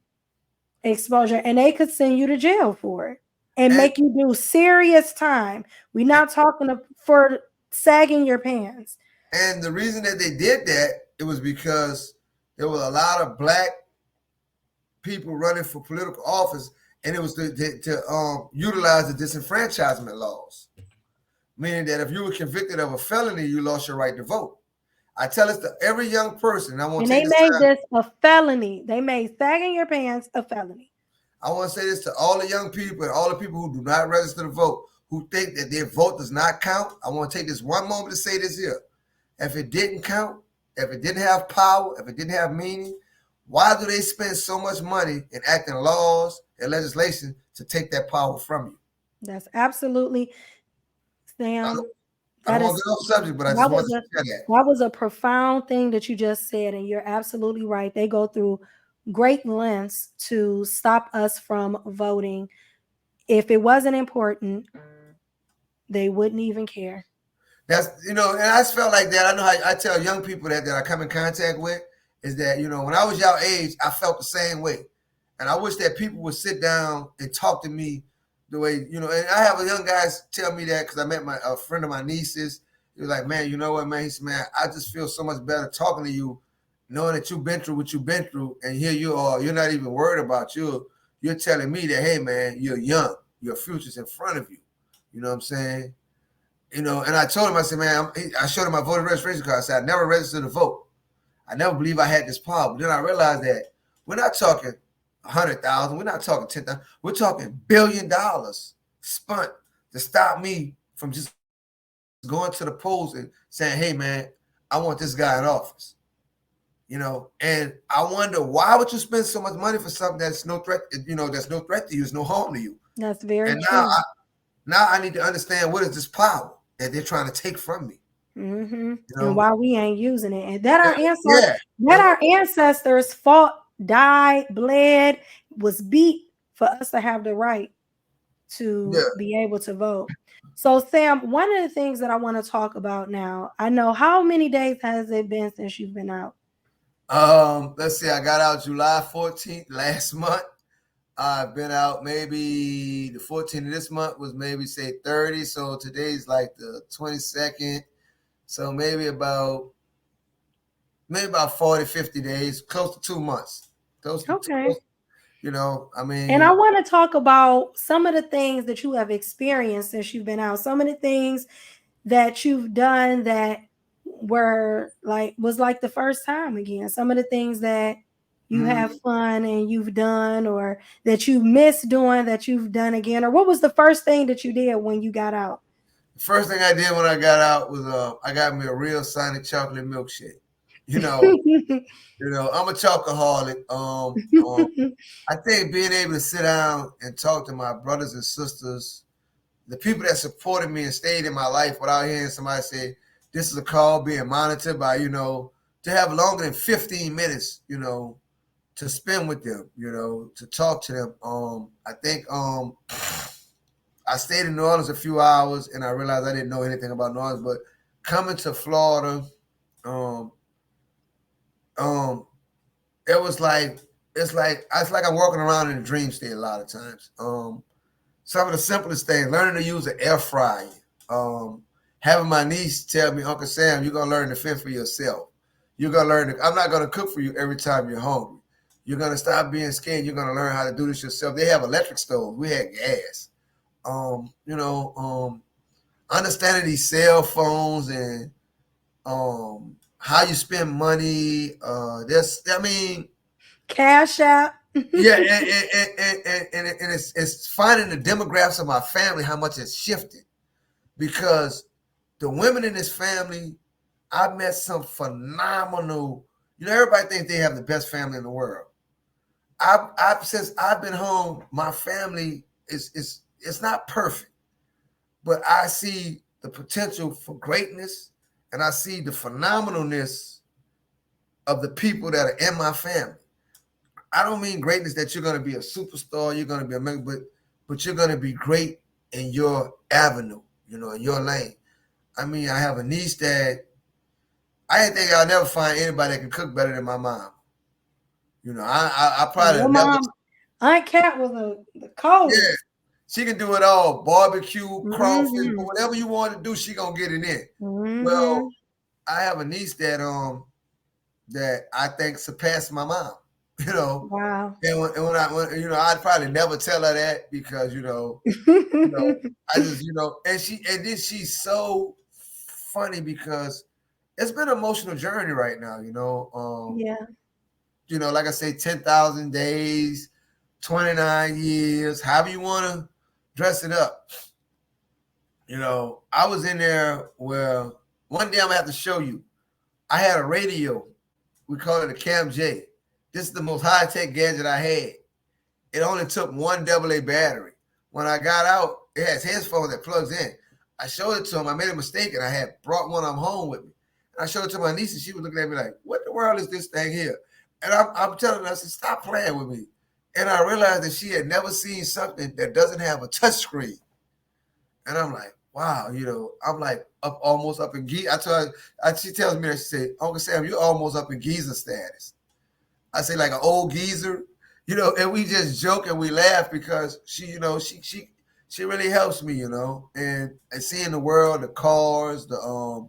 exposure, and they could send you to jail for it and make you do serious time. We're not talking for sagging your pants. And the reason that they did that, it was because there were a lot of black people running for political office, and it was to utilize the disenfranchisement laws, meaning that if you were convicted of a felony, you lost your right to vote. I tell this to every young person. And they made this a felony. They made sagging your pants a felony. I want to say this to all the young people and all the people who do not register to vote, who think that their vote does not count. I want to take this one moment to say this here. if it didn't count, if it didn't have power, if it didn't have meaning, why do they spend so much money in acting laws and legislation to take that power from you? That's absolutely, Sam. I don't That want is to get off subject, but I just that wanted was to a share that. that was a profound thing that you just said, and you're absolutely right. They go through great lengths to stop us from voting. If it wasn't important, they wouldn't even care. That's and I just felt like that. I know how I tell young people that I come in contact with is that when I was your age, I felt the same way, and I wish that people would sit down and talk to me the way And I have a young guys tell me that because I met a friend of my nieces. He was like, "Man, you know what, man?" He said, "Man, I just feel so much better talking to you, knowing that you've been through what you've been through, and here you are. You're not even worried about you. You're telling me that, hey, man, you're young. Your future's in front of you. You know what I'm saying?" And I told him, I said, man, I showed him my voter registration card. I said, I never registered to vote. I never believed I had this power. But then I realized that we're not talking 100,000. We're not talking 10,000. We're talking $1 billion spent to stop me from just going to the polls and saying, hey, man, I want this guy in office. And I wonder, why would you spend so much money for something that's no threat, that's no threat to you, it's no harm to you. That's very And now true. I need to understand, what is this power that they're trying to take from me? Mm-hmm. You And know? why we ain't using it, and that Yeah. our ancestors fought, died, bled, was beat for us to have the right Yeah. to be able to vote. So, Sam, one of the things that I want to talk about now, I know, how many days has it been since you've been out? Let's see. I got out July 14th last month. I've been out maybe the 14th of this month was maybe say 30. So today's like the 22nd. So maybe about 40, 50 days, close to 2 months. Okay. I And I mean, want to talk about some of the things that you have experienced since you've been out. Some of the things that you've done that was like the first time again. Some of the things that you have mm, fun and you've done, or that you miss doing, that you've done again. Or what was the first thing that you did when you got out? the first thing I did when I got out was I got me a real Sonic chocolate milkshake. You know, I'm a chocoholic. I think being able to sit down and talk to my brothers and sisters, the people that supported me and stayed in my life without hearing somebody say, this is a call being monitored by, to have longer than 15 minutes, to spend with them, to talk to them. I think I stayed in New Orleans a few hours and I realized I didn't know anything about New Orleans, but coming to Florida, um, um, it was like, it's like I'm walking around in a dream state a lot of times. Some of the simplest things, learning to use an air fryer. Having my niece tell me, Uncle Sam, you're gonna learn to fend for yourself. You're gonna learn I'm not gonna cook for you every time you're hungry. You're gonna stop being scared. You're gonna learn how to do this yourself. They have electric stoves. We had gas. Um, you know, um, Understanding these cell phones and how you spend money. I mean, Cash App. yeah, and it's finding the demographics of my family, how much it's shifted. Because the women in this family, I've met some phenomenal. Everybody thinks they have the best family in the world. I've since I've been home, my family is it's not perfect, but I see the potential for greatness, and I see the phenomenalness of the people that are in my family. I don't mean greatness that you're going to be a superstar, you're going to be a member, but you're going to be great in your avenue, in your lane. I mean, I have a niece that I didn't think I'll never find anybody that can cook better than my mom. I probably Your never. mom, Aunt Cat was the Yeah, coldest. she can do it all: barbecue, crawfish, but Mm-hmm. whatever you want to do, she gonna get it in. Mm-hmm. Well, I have a niece that I think surpassed my mom. You know, Wow. and when I'd probably never tell her that because you know, I just and then she's so funny because it's been an emotional journey right now. Yeah. Like I say, 10,000 days, 29 years, however you want to dress it up. I was in there where one day I'm gonna have to show you. I had a radio. We call it a Cam J. This is the most high-tech gadget I had. It only took one AA battery. When I got out, it has headphones that plugs in. I showed it to him. I made a mistake, and I had brought one of them home with me. And I showed it to my niece, and she was looking at me like, what in the world is this thing here? And I'm telling her, I said, stop playing with me. And I realized that she had never seen something that doesn't have a touch screen. And I'm like, wow, I'm like almost up in Giza. I told her, she tells me that, she said, Uncle Sam, you're almost up in Giza status. I say like an old geezer, and we just joke and we laugh because she really helps me, and seeing the world, the cars, the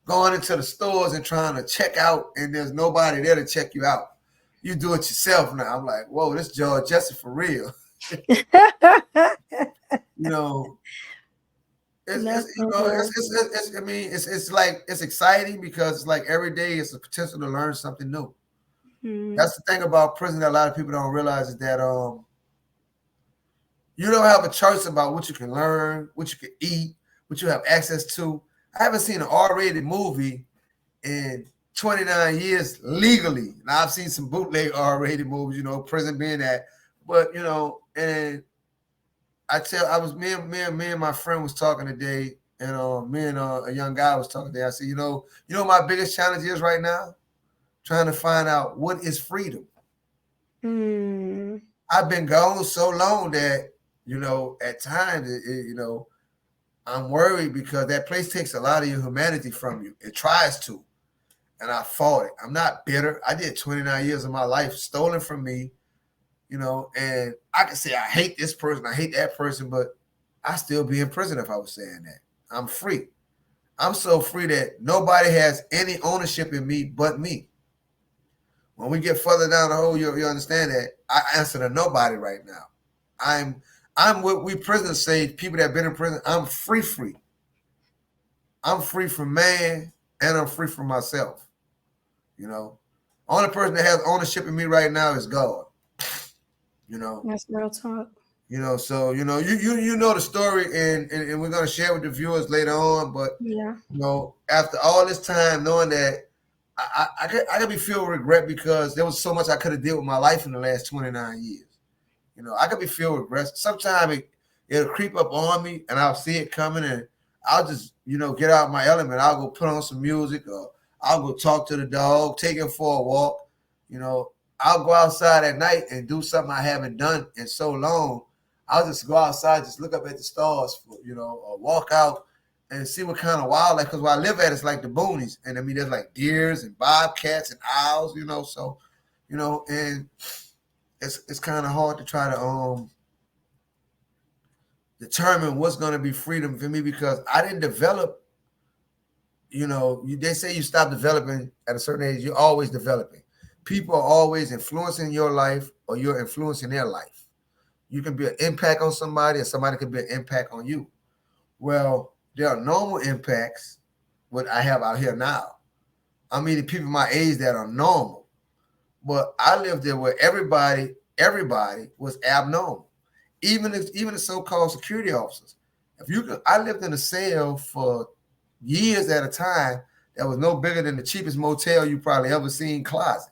going into the stores and trying to check out, and there's nobody there to check you out. You do it yourself now. I'm like, whoa, this George Jesse for real. It's like it's exciting because it's like every day it's a potential to learn something new. That's the thing about prison that a lot of people don't realize is that you don't have a choice about what you can learn, what you can eat, what you have access to. I haven't seen an R-rated movie in 29 years legally. Now I've seen some bootleg R-rated movies, prison being that, but and me and my friend was talking today, and me and a young guy was talking today. I said, my biggest challenge is right now? Trying to find out what is freedom. I've been gone so long that, at times, I'm worried because that place takes a lot of your humanity from you. It tries to. And I fought it. I'm not bitter. I did 29 years of my life stolen from me, and I can say I hate this person, I hate that person, but I still be in prison if I was saying that. I'm free. I'm so free that nobody has any ownership in me but me. When we get further down the hole, you understand that I answer to nobody right now. I'm what we prisoners say, people that have been in prison, I'm free. I'm free from man, and I'm free from myself. Only person that has ownership in me right now is God. That's real talk. So you know the story, and we're gonna share with the viewers later on. But yeah, after all this time, knowing that I could be filled with regret because there was so much I could have did with my life in the last 29 years. I could be filled with regret. Sometimes it'll creep up on me, and I'll see it coming, and I'll just get out of my element. I'll go put on some music, or I'll go talk to the dog, take him for a walk. I'll go outside at night and do something I haven't done in so long. I'll just go outside, just look up at the stars, or walk out and see what kind of wildlife. Because where I live at, it's like the boonies, and I mean, there's like deers and bobcats and owls, So, and it's kind of hard to try to determine what's going to be freedom for me because I didn't develop. They say you stop developing at a certain age. You're always developing. People are always influencing your life, or you're influencing their life. You can be an impact on somebody, and somebody can be an impact on you. Well, there are normal impacts, what I have out here now. I mean, the people my age that are normal. But I lived there where everybody was abnormal. Even the so-called security officers. I lived in a cell for years at a time that was no bigger than the cheapest motel you probably ever seen closet.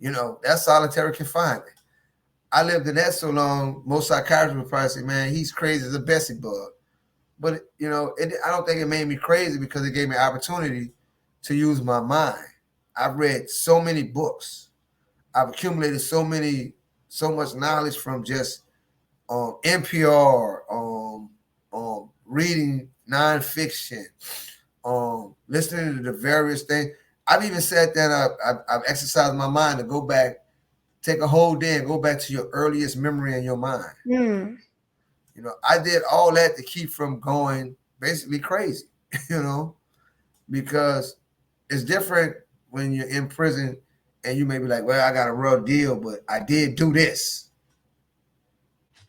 That's solitary confinement. I lived in that so long, most psychiatrists would probably say, man, he's crazy as a Bessie bug. But, I don't think it made me crazy because it gave me opportunity to use my mind. I've read so many books. I've accumulated so much knowledge from just NPR, reading nonfiction, listening to the various things. I've even sat there and I've exercised my mind to go back, take a whole day and go back to your earliest memory in your mind. I did all that to keep from going basically crazy, because it's different when you're in prison and you may be like, well, I got a real deal, but I did do this.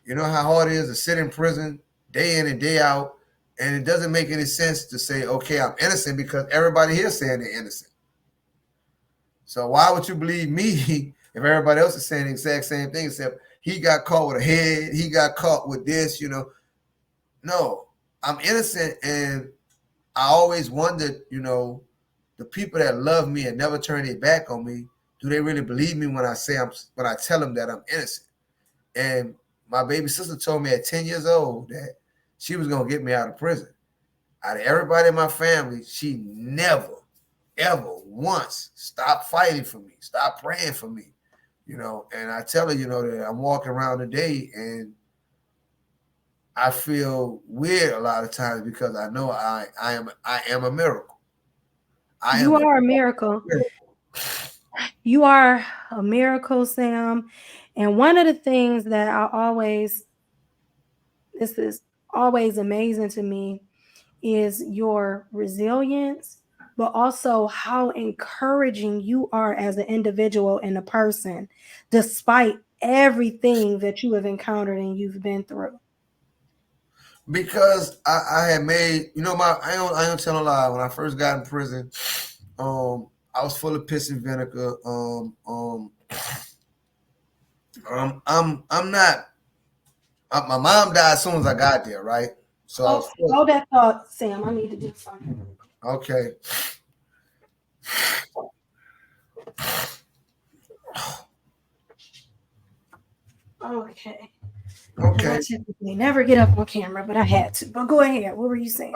You know how hard it is to sit in prison day in and day out, and it doesn't make any sense to say, okay, I'm innocent because everybody here is saying they're innocent. So why would you believe me if everybody else is saying the exact same thing, except he got caught with a head, he got caught with this, No, I'm innocent, and I always wondered, the the people that love me and never turn their back on me, do they really believe me when I tell them that I'm innocent? And my baby sister told me at 10 years old that she was gonna get me out of prison. Out of everybody in my family, she never, ever once stopped fighting for me, stopped praying for me, And I tell her, that I'm walking around today and I feel weird a lot of times because I know I am a miracle. You are a miracle. You are a miracle, Sam. And one of the things that this is always amazing to me, is your resilience, but also how encouraging you are as an individual and a person, despite everything that you have encountered and you've been through. Because I had made, I don't tell a lie. When I first got in prison, I was full of piss and vinegar. I'm not. My mom died as soon as I got there, right? So I was hold that thought, Sam. I need to do something. Okay. Okay. Okay. I typically never get up on camera, but I had to. But go ahead. What were you saying?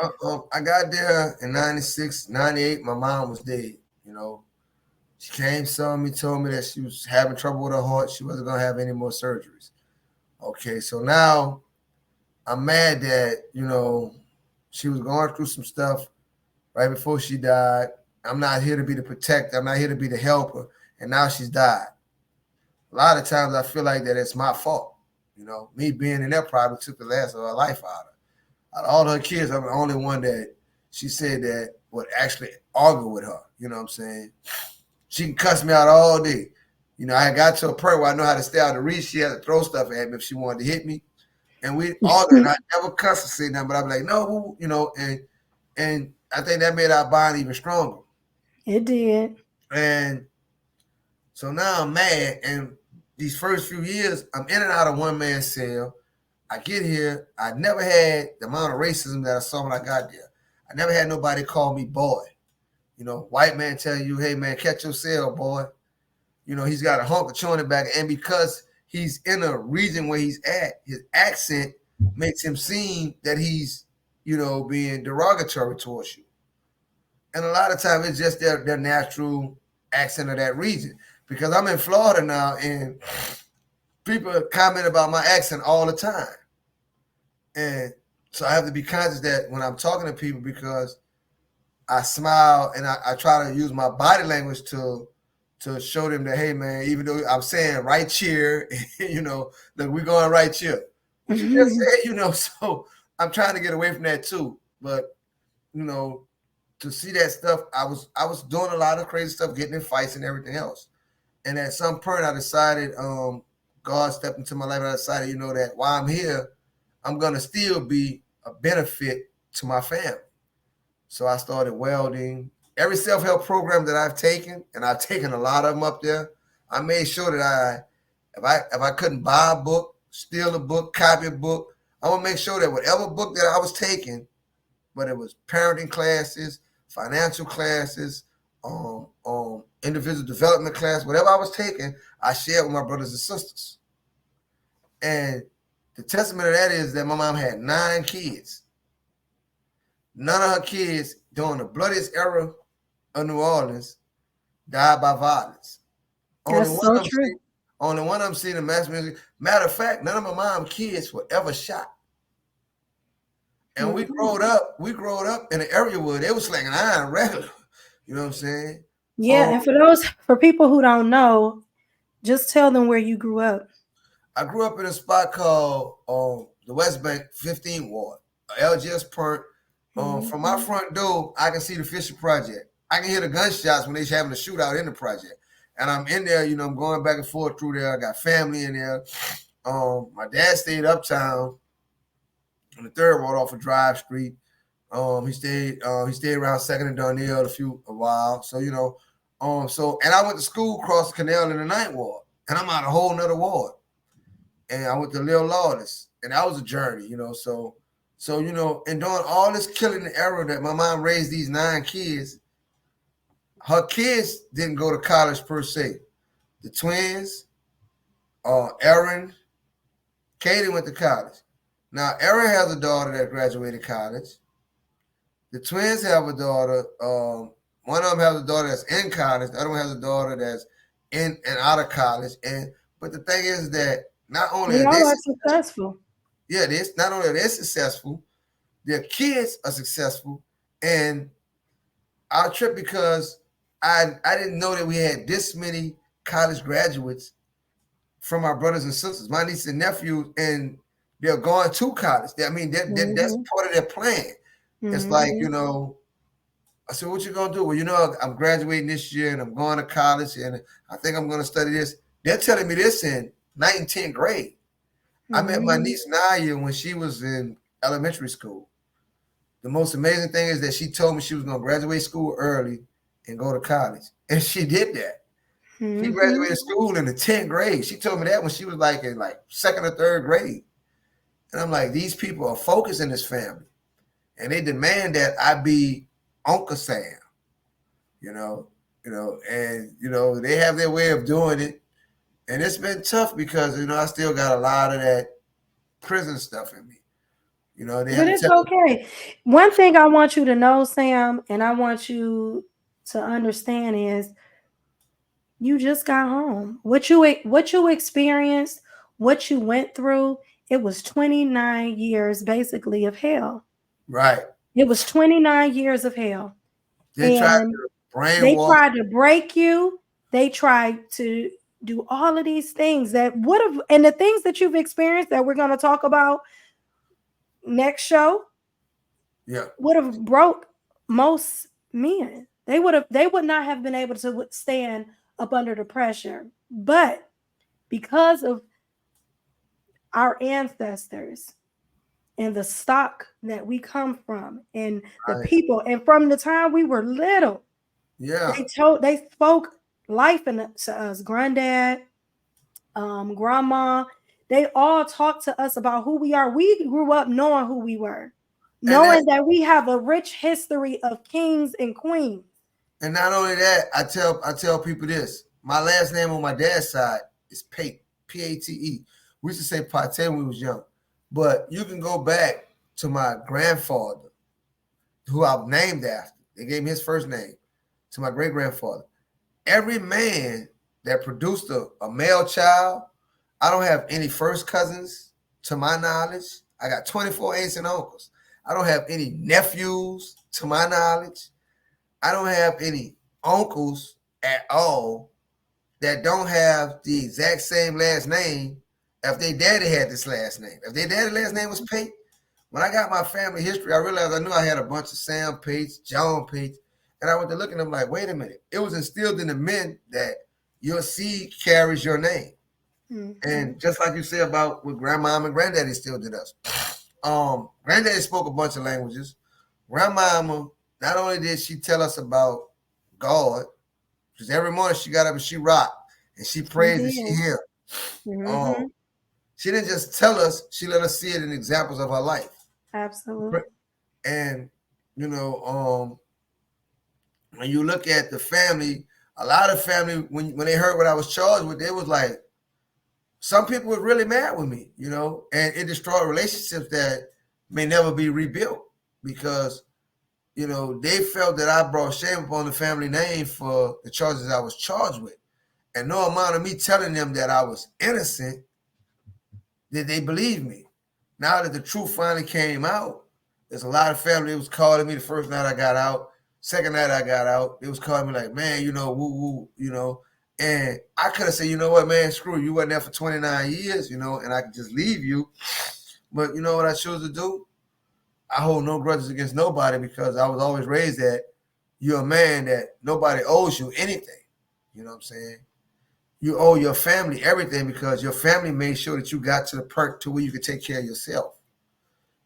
I got there in 96, 98. My mom was dead. She came, saw me, told me that she was having trouble with her heart. She wasn't going to have any more surgeries. Okay, so now I'm mad that, she was going through some stuff right before she died. I'm not here to be the protector. I'm not here to be the helper. And now she's died. A lot of times I feel like that it's my fault. Me being in there probably took the last of her life out of her. Out of all her kids, I'm the only one that she said that would actually argue with her. You know what I'm saying? She can cuss me out all day. I got to a point where I know how to stay out of reach. She had to throw stuff at me if she wanted to hit me. And we argued. I never cuss or say nothing, but I'm like, no, and I think that made our bond even stronger. It did. And so now I'm mad. And these first few years, I'm in and out of one man cell. I get here. I never had the amount of racism that I saw when I got there. I never had nobody call me boy. White man telling you, hey, man, catch your cell, boy. He's got a hunk of chewing it back. And because he's in a region where he's at, his accent makes him seem that he's, being derogatory towards you. And a lot of times it's just their natural accent of that region. Because I'm in Florida now and people comment about my accent all the time. And so I have to be conscious that when I'm talking to people, because I smile and I try to use my body language to show them that, hey, man, even though I'm saying right here, look, we're going right here. What you just said, so I'm trying to get away from that too. But, to see that stuff, I was doing a lot of crazy stuff, getting in fights and everything else. And at some point I decided, God stepped into my life and I decided, that while I'm here, I'm going to still be a benefit to my family. So I started welding. Every self-help program that I've taken, and I've taken a lot of them up there, I made sure that if I couldn't buy a book, steal a book, copy a book, I would make sure that whatever book that I was taking, whether it was parenting classes, financial classes, individual development class, whatever I was taking, I shared with my brothers and sisters. And the testament of that is that my mom had 9 kids. None of her kids during the bloodiest era of New Orleans died by violence. That's so true. Only one of them seen the mass music. Matter of fact, none of my mom's kids were ever shot. And we growed up in an area where they was slinging iron regular. You know what I'm saying? Yeah, and for people who don't know, just tell them where you grew up. I grew up in a spot called the West Bank 15 Ward, LGS Perk. From my front door, I can see the Fisher Project. I can hear the gunshots when they're having a shootout in the project. And I'm in there, I'm going back and forth through there. I got family in there. My dad stayed uptown on the 3rd Ward off of Drive Street. He stayed around 2nd and Darnell a while. So, and I went to school across the canal in the 9th Ward. And I'm out a whole nother ward. And I went to Lil Lawless. And that was a journey, So, and during all this killing era that my mom raised these 9 kids, her kids didn't go to college per se. The twins, Aaron, Katie went to college. Now, Aaron has a daughter that graduated college. The twins have a daughter. One of them has a daughter that's in college. The other one has a daughter that's in and out of college. And but the thing is that not only They are they all are successful, successful. yeah, this not only are they successful, their kids are successful. And our trip because I didn't know that we had this many college graduates from our brothers and sisters, my nieces and nephews, and they're going to college. I mean, that's Mm-hmm. part of their plan. It's like, Mm-hmm. I said, what you gonna do? Well, I'm graduating this year and I'm going to college and I think I'm gonna study this. They're telling me this in 9th and 10th grade. I met my Mm-hmm. niece Naya when she was in elementary school. The most amazing thing is that she told me she was gonna graduate school early and go to college. And she did that. She Mm-hmm. graduated school in the 10th grade. She told me that when she was like in like second or third grade. And I'm like, these people are focused in this family. And they demand that I be Uncle Sam, you know, and they have their way of doing it. And it's been tough because, I still got a lot of that prison stuff in me. They have But to it's tell me, okay. One thing I want you to know, Sam, and I want you to understand is you just got home. What you experienced, what you went through, it was 29 years basically of hell. right. It was 29 years of hell. They try And to they brainwash. tried to break you. They tried to do all of these things that would have, and the things that you've experienced that we're going to talk about next show Yeah. would have broke most men. They would not have been able to withstand up under the pressure. But because of our ancestors and the stock that we come from and the Right. people, and from the time we were little, Yeah. they spoke life into us. Granddad, grandma, they all talked to us about who we are. We grew up knowing who we were, And that knowing that we have a rich history of kings and queens. and not only that, I tell people this. My last name on my dad's side is Pate, Pate. We used to say Pate when we was young. But you can go back to my grandfather, who I'm named after. They gave me his first name, to my great grandfather. Every man that produced a male child, I don't have any first cousins to my knowledge. I got 24 aunts and uncles. I don't have any nephews to my knowledge. I don't have any uncles at all that don't have the exact same last name if their daddy had this last name. If their daddy last name was Pate, when I got my family history, I realized I knew I had a bunch of Sam Pates, John Pates, and I went to look at them like, wait a minute. It was instilled in the men that your seed carries your name. Mm-hmm. And just like you said about what grandmom and granddaddy still did us. Granddaddy spoke a bunch of languages. Grandmama, not only did she tell us about God, because every morning she got up and she rocked and she She praised and she did. hymned. Mm-hmm. Um, she didn't just tell us; she let us see it in examples of her life. Absolutely. And you know, when you look at the family, a lot of family when they heard what I was charged with, they was like, some people were really mad with me, and it destroyed relationships that may never be rebuilt because they felt that I brought shame upon the family name for the charges I was charged with. And no amount of me telling them that I was innocent did they believe me. Now that the truth finally came out, there's a lot of family that was calling me the first night I got out. Second night I got out, they was calling me like, man, woo woo, And I could have said, you know what, man, screw you. You wasn't there for 29 years, and I could just leave you. But you know what I chose to do? I hold no grudges against nobody because I was always raised that you're a man that nobody owes you anything. You know what I'm saying? You owe your family everything because your family made sure that you got to the perk to where you could take care of yourself.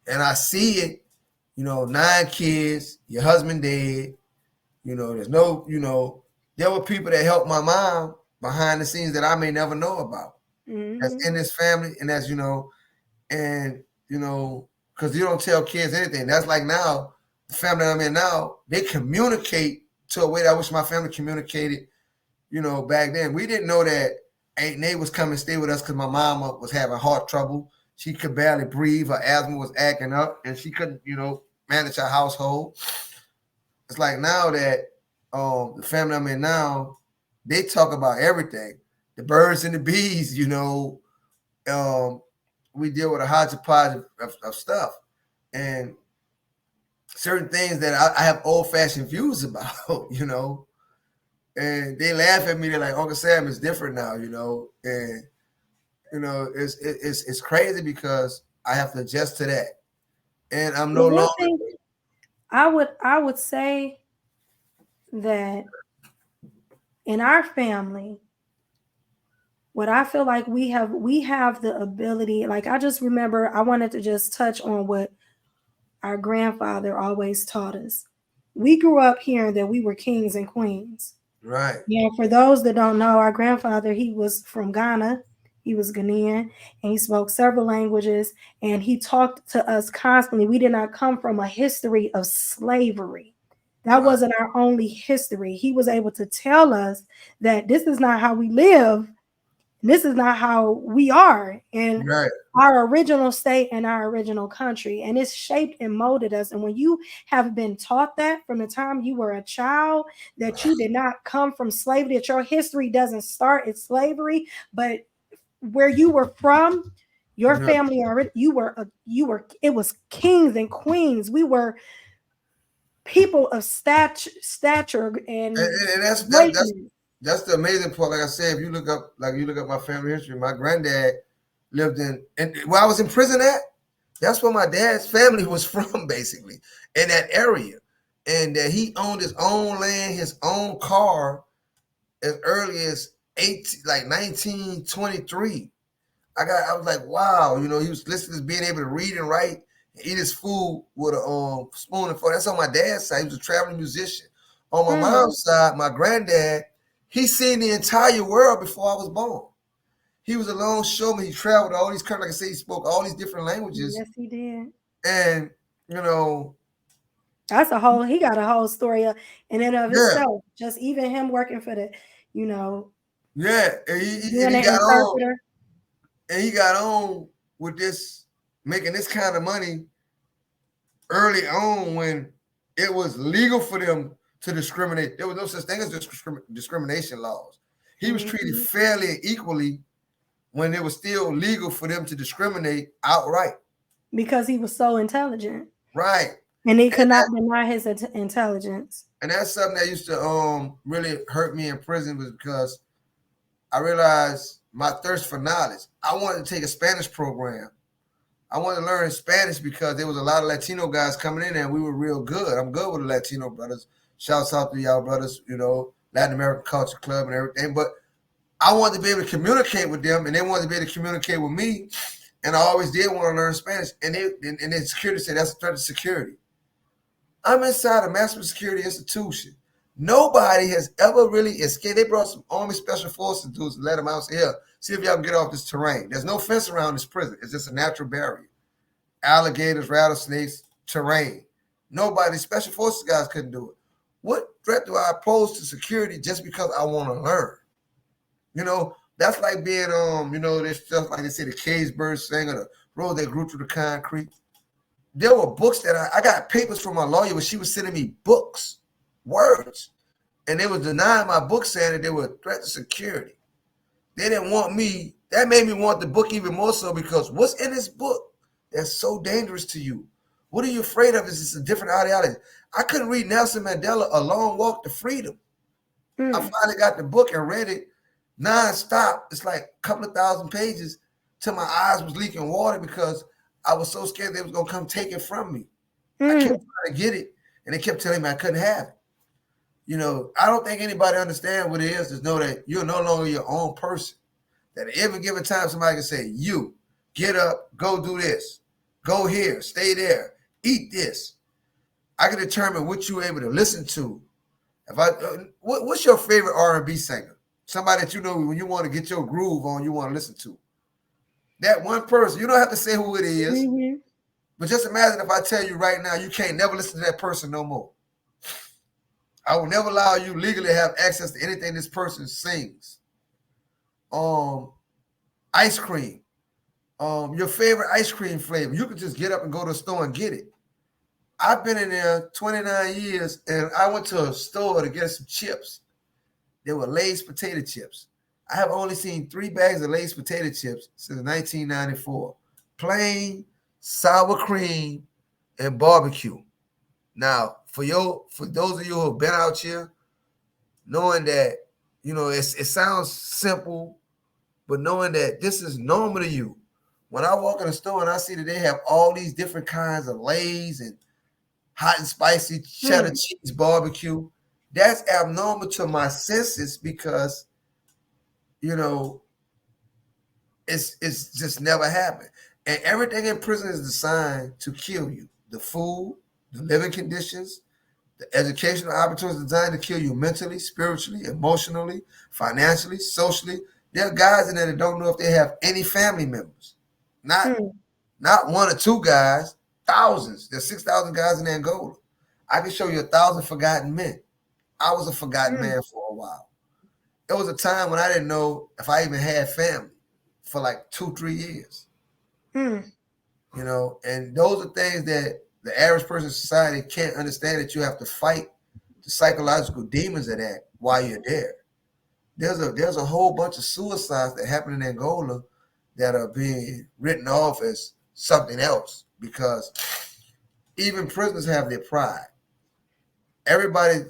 And I see it, 9 kids, your husband dead, there's no, there were people that helped my mom behind the scenes that I may never know about. That's Mm-hmm. in this family, and that's, and, because you don't tell kids anything. That's like now, the family I'm in now, they communicate to a way that I wish my family communicated. Back then we didn't know that Aunt Nate was coming to stay with us because my mama was having heart trouble. She could barely breathe. Her asthma was acting up, and she couldn't, manage her household. It's like now that the family I'm in now, they talk about everything, the birds and the bees. We deal with a hodgepodge of stuff, and certain things that I have old fashioned views about. And they laugh at me. They're like, Uncle Sam is different now, and it's crazy because I have to adjust to that, and I'm no Well, one longer thing I would say that in our family, what I feel like we have the ability, like I just remember I wanted to just touch on what our grandfather always taught us. We grew up hearing that we were kings and queens. right, Yeah, for those that don't know, our grandfather, he was from Ghana. He was Ghanaian and he spoke several languages and he talked to us constantly. We did not come from a history of slavery. That right, wasn't our only history. He was able to tell us that this is not how we live. This is not how we are in right, our original state and our original country. And it's shaped and molded us. And when you have been taught that from the time you were a child, that you did not come from slavery, that your history doesn't start at slavery, but where you were from, your yeah. family already, it was kings and queens. We were people of stature And, and and, and greatness. that's the amazing part. Like I said, if you look up my family history, my granddad lived and where I was in prison at, that's where my dad's family was from, basically, in that area. And that he owned his own land, his own car as early as 1923. I was like, wow, he was listed as being able to read and write and eat his food with a spoon and fork. That's on my dad's side. He was a traveling musician. On my Mm, mom's side, my granddad, he seen the entire world before I was born. He was a longshoreman. He traveled all these countries. Like I said, he spoke all these different languages. yes, he did. And, you know, He got a whole story in and of yeah, itself. Just even him working for you know, yeah. And being he an got on interpreter. with this, making this kind of money early on when it was legal for them to discriminate. There was no such thing as discrimination laws. He was treated Mhm. fairly and equally when it was still legal for them to discriminate outright. Because he was so intelligent. Right. And he And, could not deny his intelligence. and that's something that used to really hurt me in prison was because I realized my thirst for knowledge. I wanted to take a Spanish program. I wanted to learn Spanish because there was a lot of Latino guys coming in there and we were real good. I'm good with the Latino brothers. Shouts out to y'all brothers, Latin American Culture Club and everything. But I wanted to be able to communicate with them and they wanted to be able to communicate with me. And I always did want to learn Spanish. And then security said that's a threat to security. I'm inside a maximum security institution. Nobody has ever really escaped. They brought some Army Special Forces dudes and let them out and say, here, see if y'all can get off this terrain. There's no fence around this prison. It's just a natural barrier. Alligators, rattlesnakes, terrain. Nobody, Special Forces guys couldn't do it. What threat do I pose to security just because I want to learn? That's like being, there's stuff like they say the cage bird sang or the road that grew through the concrete. There were books that I got papers from my lawyer, but she was sending me books, words, and they was denying my book, saying that they were a threat to security. They didn't want me. That made me want the book even more so because what's in this book that's so dangerous to you? What are you afraid of? Is this a different ideology? I couldn't read Nelson Mandela, A Long Walk to Freedom. I Mm, finally got the book and read it nonstop. It's like a couple of thousand pages till my eyes was leaking water because I was so scared they was going to come take it from me. I kept mm, trying to get it, and they kept telling me I couldn't have it. I don't think anybody understands what it is to know that you're no longer your own person. That at every given time, somebody can say, you, get up, go do this, go here, stay there, eat this. I can determine what you're able to listen to. What's your favorite R&B singer? Somebody that you know when you want to get your groove on, you want to listen to. That one person, you don't have to say who it is, mhm. but just imagine if I tell you right now, you can't never listen to that person no more. I will never allow you legally to have access to anything this person sings. Um, Ice cream. Your favorite ice cream flavor. You could just get up and go to the store and get it. I've been in there 29 years, and I went to a store to get some chips. They were Lay's potato chips. I have only seen 3 bags of Lay's potato chips since 1994. Plain, sour cream, and barbecue. Now, for those of you who have been out here, knowing that, it sounds simple, but knowing that this is normal to you. When I walk in the store and I see that they have all these different kinds of Lay's and hot and spicy cheddar cheese barbecue, that's abnormal to my senses because, you know, it's just never happened. And everything in prison is designed to kill you. The food, the living conditions, the educational opportunities designed to kill you mentally, spiritually, emotionally, financially, socially. There are guys in there that don't know if they have any family members. Not one or two guys, thousands. There's 6,000 guys in Angola. I can show you 1,000 forgotten men. I was a forgotten man for a while. There was a time when I didn't know if I even had family for like 2-3 years. And those are things that the average person in society can't understand, that you have to fight the psychological demons of that while you're there. There's a whole bunch of suicides that happen in Angola that are being written off as something else because even prisoners have their pride. Everybody,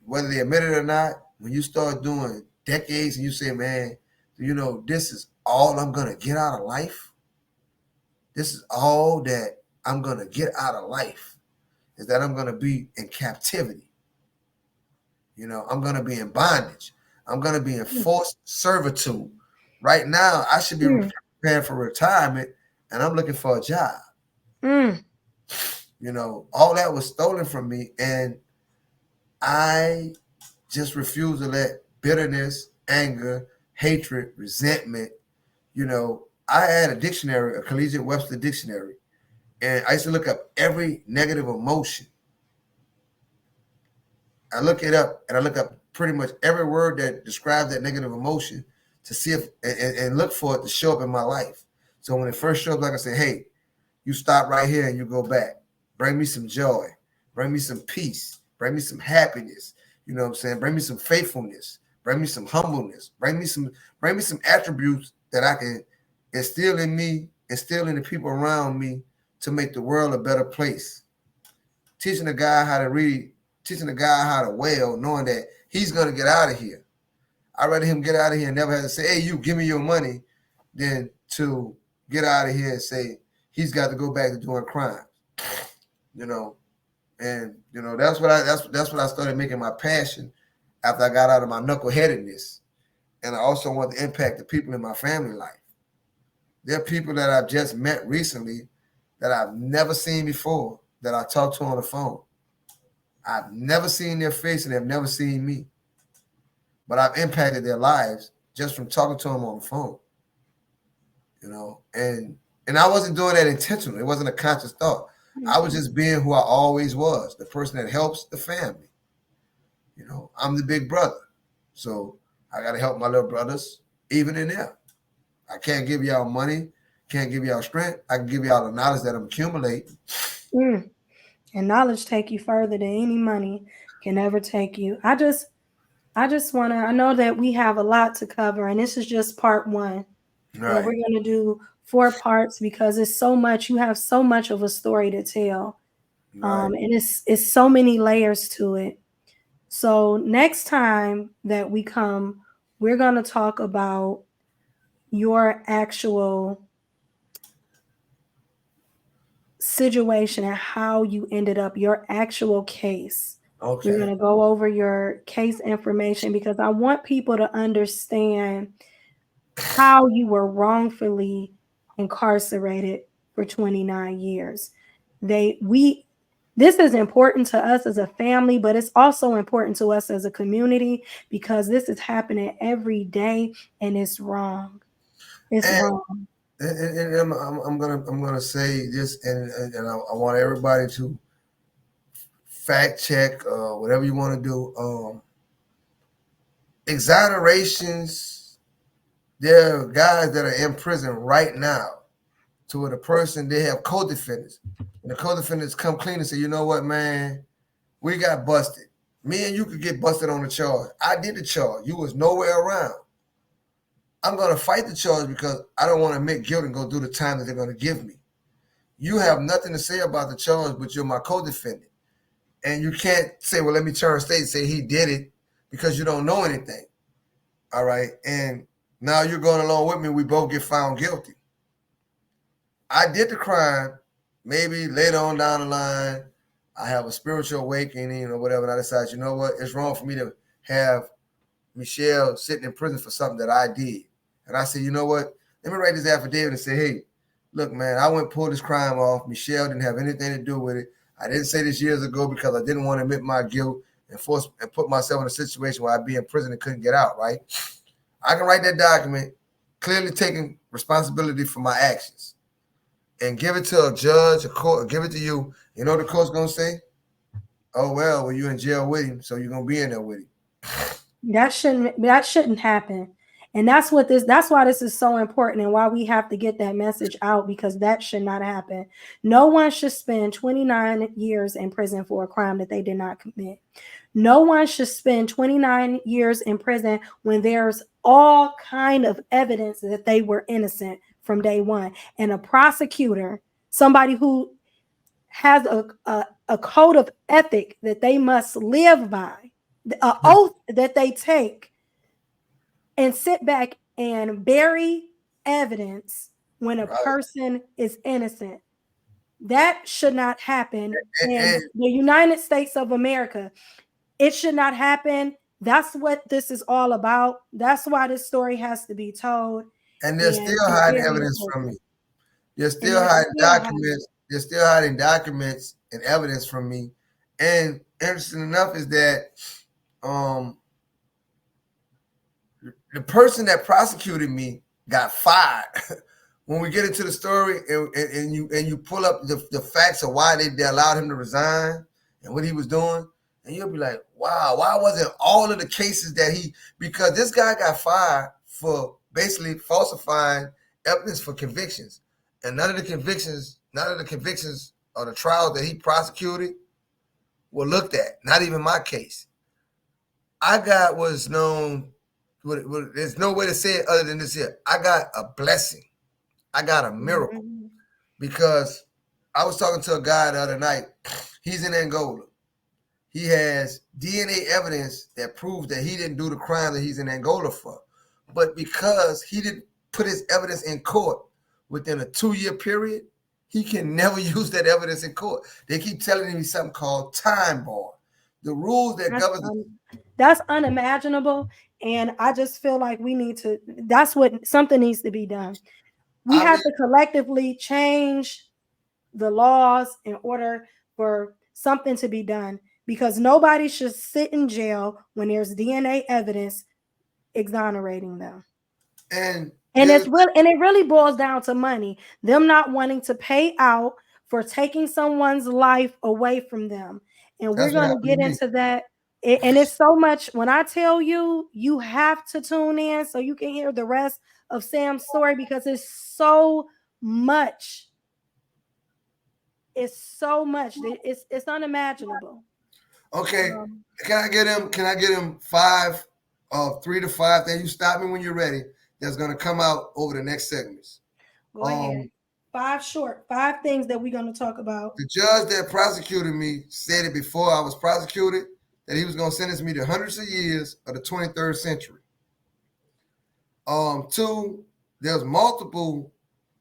whether they admit it or not, when you start doing decades and you say, man, this is all I'm going to get out of life. This is all that I'm going to get out of life, is that I'm going to be in captivity. I'm going to be in bondage. I'm going to be in forced servitude. Right now, I should be preparing for retirement, and I'm looking for a job. All that was stolen from me, and I just refuse to let bitterness, anger, hatred, resentment, I had a dictionary, a collegiate Webster dictionary, and I used to look up every negative emotion. I look it up, and I look up pretty much every word that describes that negative emotion to see if and look for it to show up in my life. So when it first shows up, like I say, hey, you stop right here and you go back. Bring me some joy. Bring me some peace. Bring me some happiness. You know what I'm saying? Bring me some faithfulness. Bring me some humbleness. Bring me some attributes that I can instill in me, instill in the people around me to make the world a better place. Teaching a guy how to read, teaching a guy how to wail, knowing that he's going to get out of here. I'd rather him get out of here and never have to say, hey, you give me your money, than to get out of here and say he's got to go back to doing crimes. And that's what I started making my passion after I got out of my knuckleheadedness. And I also want to impact the people in my family life. There are people that I've just met recently that I've never seen before that I talk to on the phone. I've never seen their face and they've never seen me. But I've impacted their lives just from talking to them on the phone. And I wasn't doing that intentionally. It wasn't a conscious thought. I was just being who I always was, the person that helps the family. I'm the big brother. So I got to help my little brothers even in there. I can't give y'all money, can't give y'all strength. I can give y'all the knowledge that I'm accumulating. And knowledge take you further than any money can ever take you. I just want to, I know that we have a lot to cover, and this is just part one. Right. We're going to do 4 parts because it's so much. You have so much of a story to tell. Right. And it's so many layers to it. So next time that we come, we're going to talk about your actual situation and how you ended up, your actual case. Okay. We're going to go over your case information because I want people to understand how you were wrongfully incarcerated for 29 years. This is important to us as a family, but it's also important to us as a community because this is happening every day and it's wrong. It's wrong. And I'm gonna say this, and I want everybody to fact check, whatever you want to do. Exonerations. There are guys that are in prison right now to where the person they have co-defendants, and the co-defendants come clean and say, you know what, man, we got busted. Me and you could get busted on the charge. I did the charge. You was nowhere around. I'm gonna fight the charge because I don't want to admit guilt and go do the time that they're gonna give me. You have nothing to say about the charge, but you're my co-defendant. And you can't say, well, let me turn state and say he did it because you don't know anything. All right. And now you're going along with me. We both get found guilty. I did the crime. Maybe later on down the line, I have a spiritual awakening or whatever. And I decide, you know what? It's wrong for me to have Michelle sitting in prison for something that I did. And I said, you know what? Let me write this affidavit and say, hey, look, man, I went and pulled this crime off. Michelle didn't have anything to do with it. I didn't say this years ago because I didn't want to admit my guilt and put myself in a situation where I'd be in prison and couldn't get out, right? I can write that document, clearly taking responsibility for my actions, and give it to a judge, a court, or give it to you. You know what the court's going to say? Oh, well, you in jail with him, so you're going to be in there with him. That shouldn't happen. And that's why this is so important and why we have to get that message out, because that should not happen. No one should spend 29 years in prison for a crime that they did not commit. No one should spend 29 years in prison when there's all kind of evidence that they were innocent from day one. And a prosecutor, somebody who has a code of ethic that they must live by, an oath that they take, and sit back and bury evidence when a person is innocent. That should not happen in the United States of America. It should not happen. That's what this is all about. That's why this story has to be told. And they're still hiding evidence from me. They're still hiding documents. They're still hiding documents and evidence from me. And interesting enough is that the person that prosecuted me got fired. When we get into the story and you pull up the facts of why they allowed him to resign and what he was doing, and you'll be like, wow, why wasn't all of the cases that because this guy got fired for basically falsifying evidence for convictions. And none of the convictions or the trials that he prosecuted were looked at. Not even my case. I got what's known, there's no way to say it other than this here. I got a blessing. I got a miracle. Because I was talking to a guy the other night. He's in Angola. He has DNA evidence that proves that he didn't do the crime that he's in Angola for. But because he didn't put his evidence in court within a 2-year period, he can never use that evidence in court. They keep telling him something called time bar. The rules that govern that's unimaginable. And I just feel like something needs to be done. We have to collectively change the laws in order for something to be done, because nobody should sit in jail when there's DNA evidence exonerating them. And it really boils down to money. Them not wanting to pay out for taking someone's life away from them. And we're going to get into that. And it's so much. When I tell you, you have to tune in so you can hear the rest of Sam's story, because it's so much. It's so much. It's unimaginable. Okay. Can I get him 5 of 3 to 5 things? You stop me when you're ready. That's going to come out over the next segments. Go ahead. 5 things that we're going to talk about. The judge that prosecuted me said it before I was prosecuted, that he was going to sentence me to hundreds of years of the 23rd century. 2, there's multiple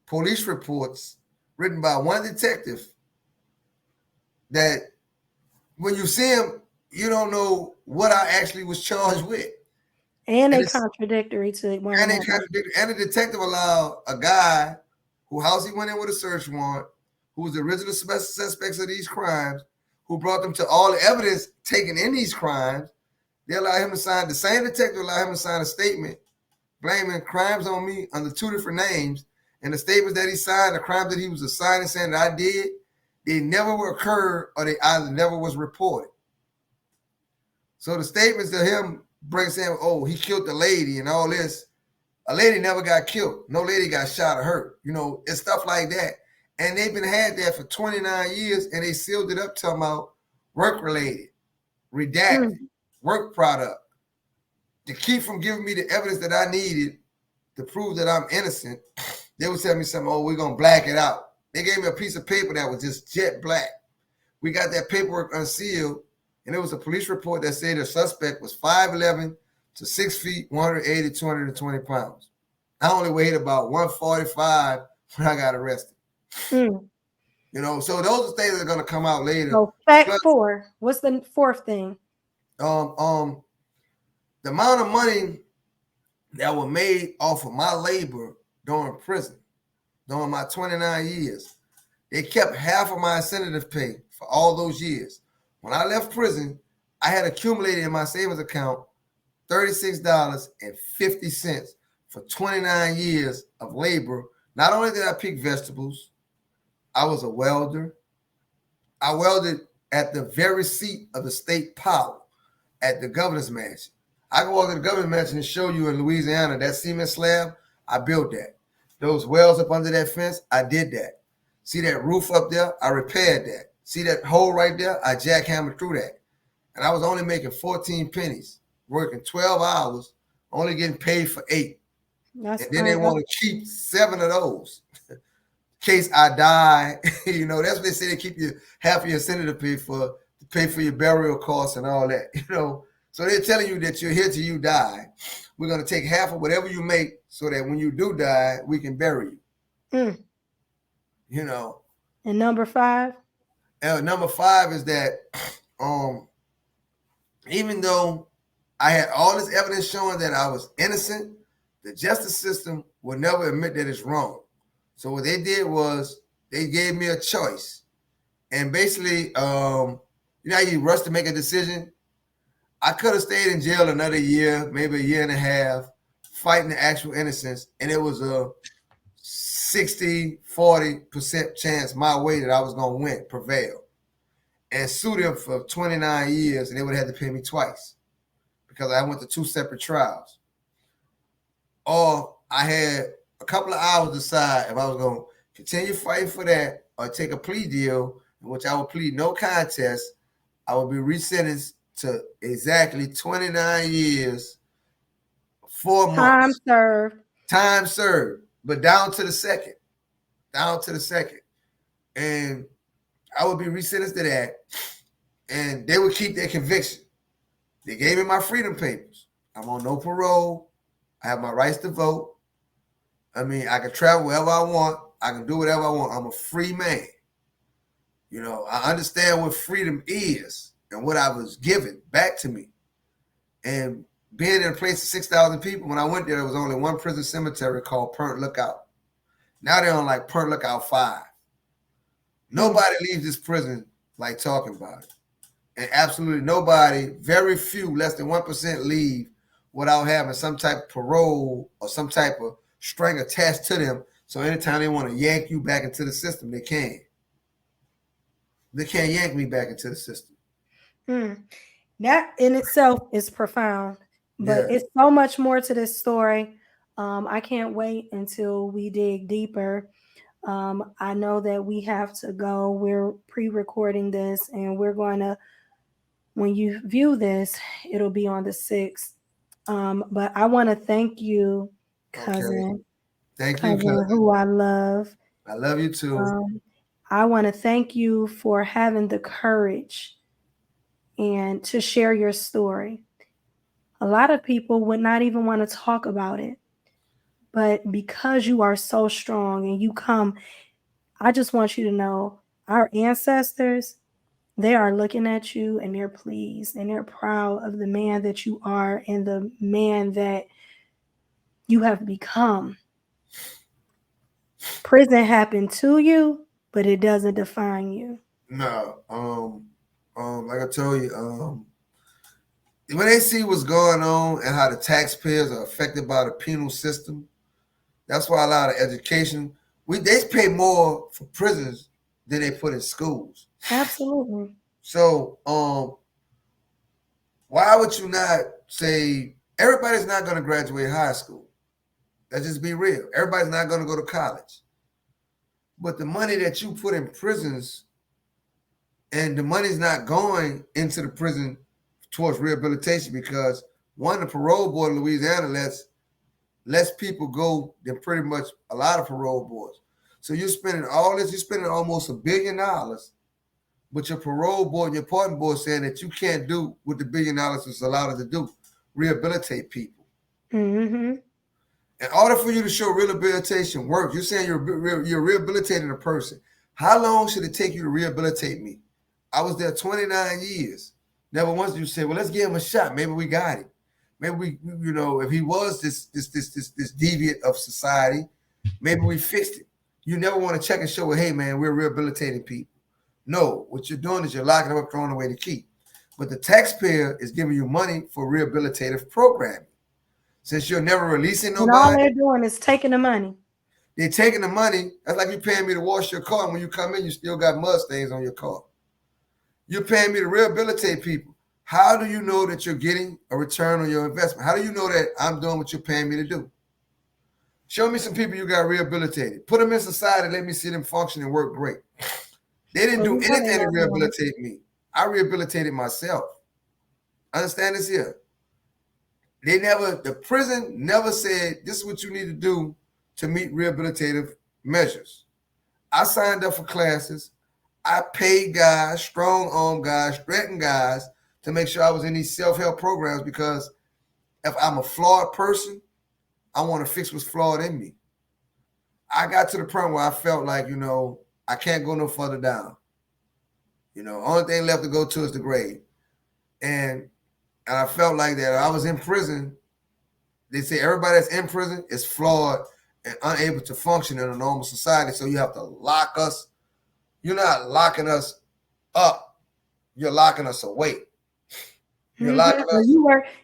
police reports written by one detective that when you see him, you don't know what I actually was charged with. And they contradictory to one another. And the detective allowed a guy whose house he went in with a search warrant, who was the original suspects of these crimes, who brought them to all the evidence taken in these crimes. They allowed him to sign, the same detective allowed him to sign a statement blaming crimes on me under 2 different names. And the statements that he signed, the crimes that he was assigning, saying that I did, they never occurred or they either never was reported. So the statements to him bring saying, oh, he killed the lady and all this. A lady never got killed. No lady got shot or hurt. It's stuff like that. And they've been had that for 29 years and they sealed it up talking about work related, redacted, work product. To keep from giving me the evidence that I needed to prove that I'm innocent, they would tell me something, oh, we're going to black it out. They gave me a piece of paper that was just jet black. We got that paperwork unsealed, and it was a police report that said the suspect was 5'11" to 6 feet, 180, 220 pounds. I only weighed about 145 when I got arrested. So those are things that are going to come out later. So fact 4. What's the fourth thing? The amount of money that was made off of my labor during prison, during my 29 years, they kept half of my incentive pay for all those years. When I left prison, I had accumulated in my savings account $36.50 for 29 years of labor. Not only did I pick vegetables, I was a welder. I welded at the very seat of the state power at the governor's mansion. I can walk to the governor's mansion and show you in Louisiana that cement slab, I built that. Those wells up under that fence, I did that. See that roof up there? I repaired that. See that hole right there? I jackhammered through that. And I was only making 14 pennies, working 12 hours, only getting paid for 8. And then they want to keep 7 of those. In case I die, that's what they say. They keep you half of your incentive to pay for your burial costs and all that, So they're telling you that you're here till you die. We're going to take half of whatever you make so that when you do die, we can bury you. And number 5? Number 5 is that even though I had all this evidence showing that I was innocent, the justice system will never admit that it's wrong. So what they did was they gave me a choice. And basically, how you rush to make a decision? I could have stayed in jail another year, maybe a year and a half, fighting the actual innocence. And it was a 60-40% chance my way that I was going to prevail. And sue them for 29 years, and they would have had to pay me twice because I went to 2 separate trials. Or I had a couple of hours to decide if I was going to continue fighting for that or take a plea deal in which I would plead no contest. I would be resentenced to exactly 29 years, 4 months. Time served, but down to the second. And I would be resentenced to that, and they would keep their conviction. They gave me my freedom papers. I'm on no parole. I have my rights to vote. I mean, I can travel wherever I want. I can do whatever I want. I'm a free man. I understand what freedom is and what I was given back to me. And being in a place of 6,000 people, when I went there was only one prison cemetery called Pernt Lookout. Now they're on like Pernt Lookout 5. Nobody leaves this prison like talking about it. And absolutely nobody, very few, less than 1% leave without having some type of parole or some type of string attached to them. So anytime they want to yank you back into the system, they can. They can't yank me back into the system. That in itself is profound, but it's so much more to this story. I can't wait until we dig deeper. I know that we have to go. We're pre-recording this, and we're going to, when you view this, it'll be on the 6th. But I want to thank you, cousin. Okay. Thank you, cousin. Who I love. I love you too. I want to thank you for having the courage and to share your story. A lot of people would not even want to talk about it. But because you are so strong and you come, I just want you to know our ancestors, they are looking at you and they're pleased and they're proud of the man that you are and the man that you have become. Prison happened to you, but it doesn't define you. No. Like I told you, when they see what's going on and how the taxpayers are affected by the penal system, that's why a lot of education, they pay more for prisons than they put in schools. Absolutely. So why would you not say everybody's not going to graduate high school? Let's just be real. Everybody's not going to go to college. But the money that you put in prisons and the money's not going into the prison towards rehabilitation because one, the parole board in Louisiana lets people go than pretty much a lot of parole boards. So you're spending all this, you're spending almost $1 billion, but your parole board and your pardon board saying that you can't do what the $1 billion is allowed us to do, rehabilitate people. Mm-hmm. In order for you to show rehabilitation work, you're saying you're rehabilitating a person. How long should it take you to rehabilitate me? I was there 29 years. Never once did you say, well, let's give him a shot. Maybe we got it. Maybe we, if he was this deviant of society, maybe we fixed it. You never want to check and show, hey, man, we're rehabilitating people. No, what you're doing is you're locking them up, throwing away the key. But the taxpayer is giving you money for rehabilitative programming. Since you're never releasing And all nobody, they're doing is taking the money. they're taking the money. That's like you paying me to wash your car. And when you come in, you still got mud stains on your car. You're paying me to rehabilitate people. How do you know that you're getting a return on your investment? How do you know that I'm doing what you're paying me to do? Show me some people you got rehabilitated. Put them in society. Let me see them function and work great. They didn't do anything to rehabilitate me. I rehabilitated myself. Understand this here? The prison never said, this is what you need to do to meet rehabilitative measures. I signed up for classes. I paid guys, strong arm guys, threatened guys to make sure I was in these self-help programs because if I'm a flawed person, I want to fix what's flawed in me. I got to the point where I felt like, I can't go no further down. Only thing left to go to is the grave. And I felt like that I was in prison. They say everybody that's in prison is flawed and unable to function in a normal society. So you have to lock us. You're not locking us up. You're locking us away. You're locking us.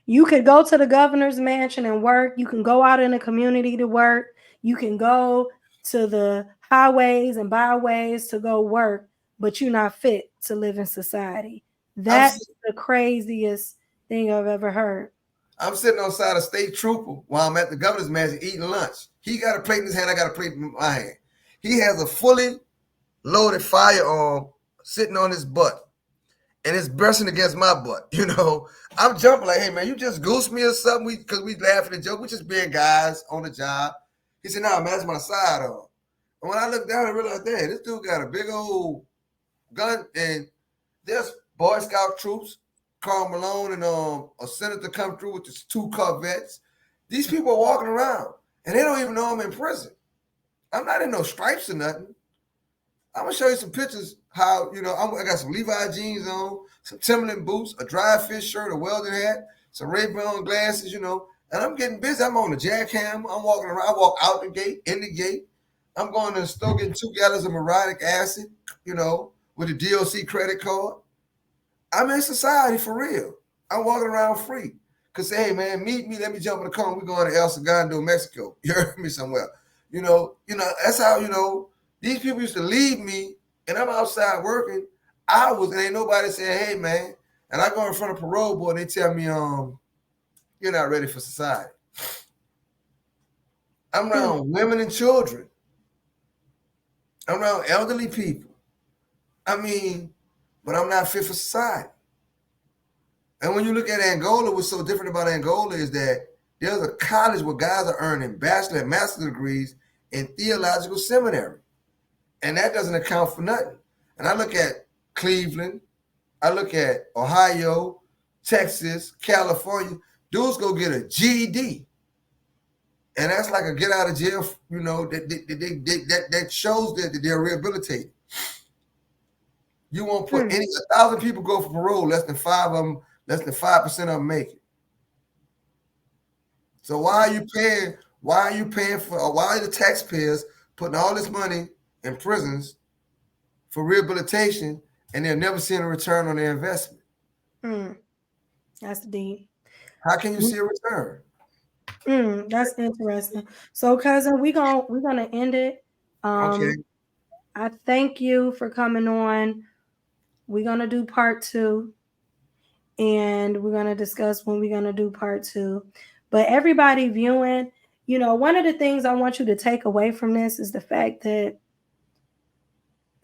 You could go to the governor's mansion and work. You can go out in the community to work. You can go to the highways and byways to go work, but you're not fit to live in society. That's the craziest thing I've ever heard. I'm sitting on the side of State Trooper while I'm at the governor's mansion eating lunch. He got a plate in his hand. I got a plate in my hand. He has a fully loaded firearm sitting on his butt. And it's brushing against my butt. I'm jumping like, hey, man, you just goose me or something? Because we laughing and joke. We just being guys on the job. He said, nah, man, that's my sidearm. And when I looked down, I realized, damn, this dude got a big old gun. And there's Boy Scout troops, Carl Malone and a senator come through with his 2 Corvettes. These people are walking around, and they don't even know I'm in prison. I'm not in no stripes or nothing. I'm going to show you some pictures how, I got some Levi jeans on, some Timberland boots, a dry fish shirt, a welding hat, some Ray-Ban glasses, and I'm getting busy. I'm on the jackhammer. I'm walking around. I walk out the gate, in the gate. I'm going to the store getting 2 gallons of muriatic acid, with a DOC credit card. I'm in society for real. I'm walking around free. Because, hey, man, meet me. Let me jump in the car. We're going to El Segundo, Mexico. You heard me somewhere. That's how, these people used to leave me, and I'm outside working. And ain't nobody saying, hey, man. And I go in front of parole board, and they tell me, you're not ready for society. I'm around women and children. I'm around elderly people. But I'm not fit for society. And when you look at Angola, what's so different about Angola is that there's a college where guys are earning bachelor and master's degrees in theological seminary. And that doesn't account for nothing. And I look at Cleveland, I look at Ohio, Texas, California. Dudes go get a GED. And that's like a get out of jail, that shows that they're rehabilitated. You won't put 1,000 people go for parole, less than 5% of them make it. So why are you paying why are the taxpayers putting all this money in prisons for rehabilitation and they're never seeing a return on their investment? That's deep. How can you see a return? That's interesting. So, cousin, we're gonna end it. Okay. I thank you for coming on. We're going to do part 2, and we're going to discuss when we're going to do part 2. But everybody viewing, one of the things I want you to take away from this is the fact that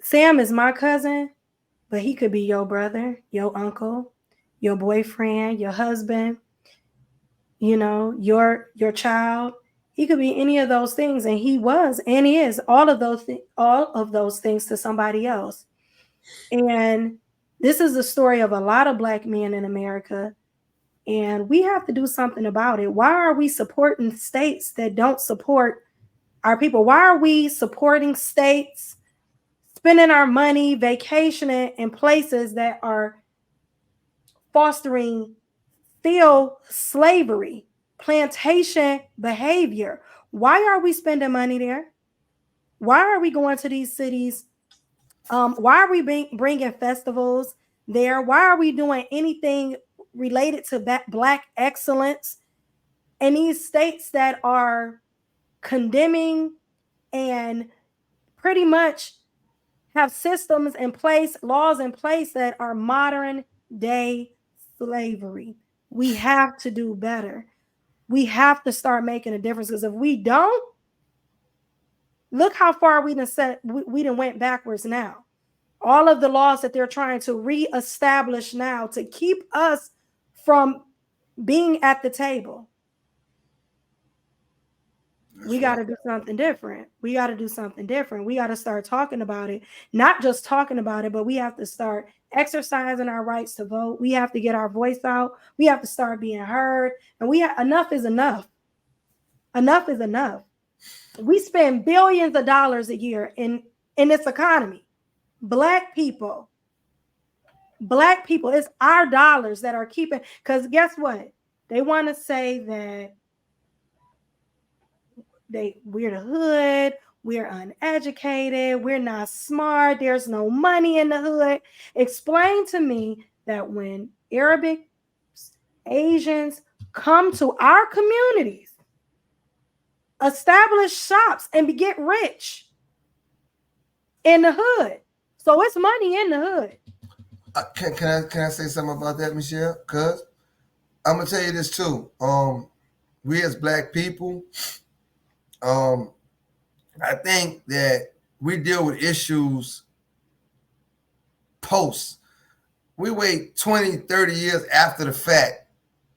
Sam is my cousin, but he could be your brother, your uncle, your boyfriend, your husband, your child. He could be any of those things, and he was and is all of those things to somebody else. And this is the story of a lot of Black men in America, and we have to do something about it. Why are we supporting states that don't support our people? Why are we supporting states, spending our money vacationing in places that are fostering still slavery, plantation behavior? Why are we spending money there? Why are we going to these cities? Why are we bringing festivals there? Why are we doing anything related to Black excellence in these states that are condemning and pretty much have systems in place, laws in place that are modern day slavery? We have to do better. We have to start making a difference, because if we don't, look how far we done went backwards now. All of the laws that they're trying to reestablish now to keep us from being at the table. We got to do something different. We got to do something different. We got to start talking about it, not just talking about it, but we have to start exercising our rights to vote. We have to get our voice out. We have to start being heard. And enough is enough. Enough is enough. We spend billions of dollars a year in this economy. Black people, it's our dollars that are keeping, because guess what? They want to say that we're the hood, we're uneducated, we're not smart, there's no money in the hood. Explain to me that when Arabic, Asians come to our communities, establish shops and get rich in the hood. So it's money in the hood. Can I say something about that, Michelle? Cause I'm gonna tell you this too. We as Black people, I think that we deal with issues post. We wait 20, 30 years after the fact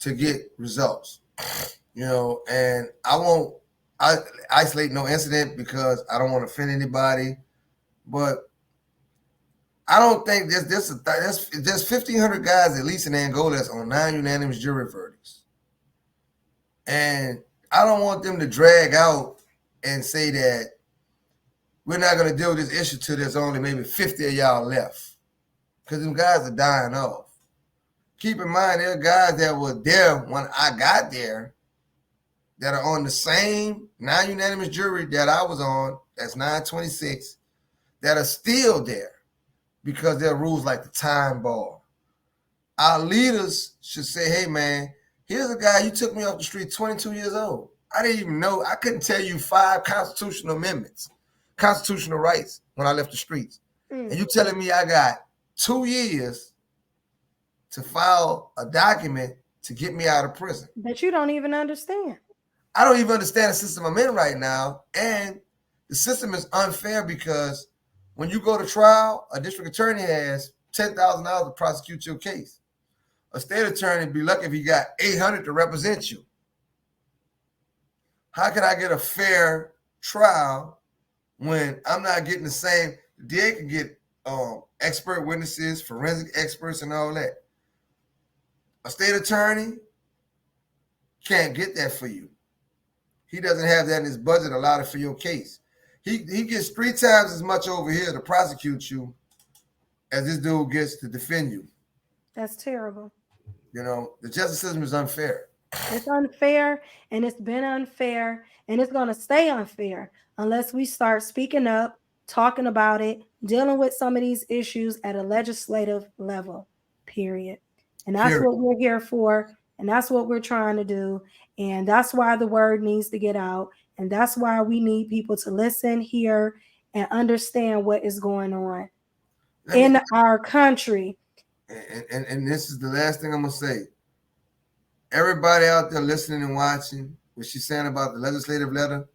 to get results. And I isolate no incident because I don't want to offend anybody, but I don't think there's 1,500 guys at least in Angola that's on 9 unanimous jury verdicts, and I don't want them to drag out and say that we're not going to deal with this issue till there's only maybe 50 of y'all left, because them guys are dying off. Keep in mind, there are guys that were there when I got there that are on the same 9 unanimous jury that I was on, that's 926, that are still there because there are rules like the time bar. Our leaders should say, hey, man, here's a guy, you took me off the street 22 years old. I didn't even know. I couldn't tell you 5 constitutional amendments, constitutional rights when I left the streets. And you telling me I got 2 years to file a document to get me out of prison. That you don't even understand. I don't even understand the system I'm in right now. And the system is unfair because when you go to trial, a district attorney has $10,000 to prosecute your case. A state attorney would be lucky if he got $800 to represent you. How can I get a fair trial when I'm not getting the same? They can get expert witnesses, forensic experts, and all that. A state attorney can't get that for you. He doesn't have that in his budget allotted for your case. He gets 3 times as much over here to prosecute you as this dude gets to defend you. That's terrible. The justice system is unfair. It's unfair, and it's been unfair, and it's going to stay unfair unless we start speaking up, talking about it, dealing with some of these issues at a legislative level, period. And that's what we're here for, and that's what we're trying to do, and that's why the word needs to get out, and that's why we need people to listen, hear, and understand what is going on Let me in our country. and this is the last thing I'm gonna say. Everybody out there listening and watching, what she's saying about the legislative level,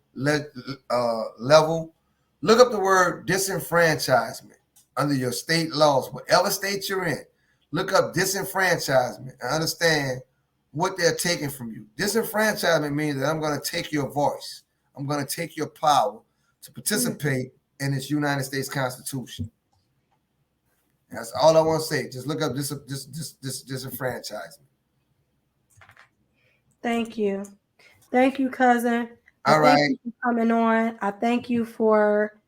look up the word disenfranchisement under your state laws, whatever state you're in. Look up disenfranchisement and understand what they're taking from you. Disenfranchisement means that I'm going to take your voice. I'm going to take your power to participate in this United States Constitution. That's all I want to say. Just look up disenfranchisement. Thank you. Thank you, cousin. I All thank right. you for coming on. I thank you for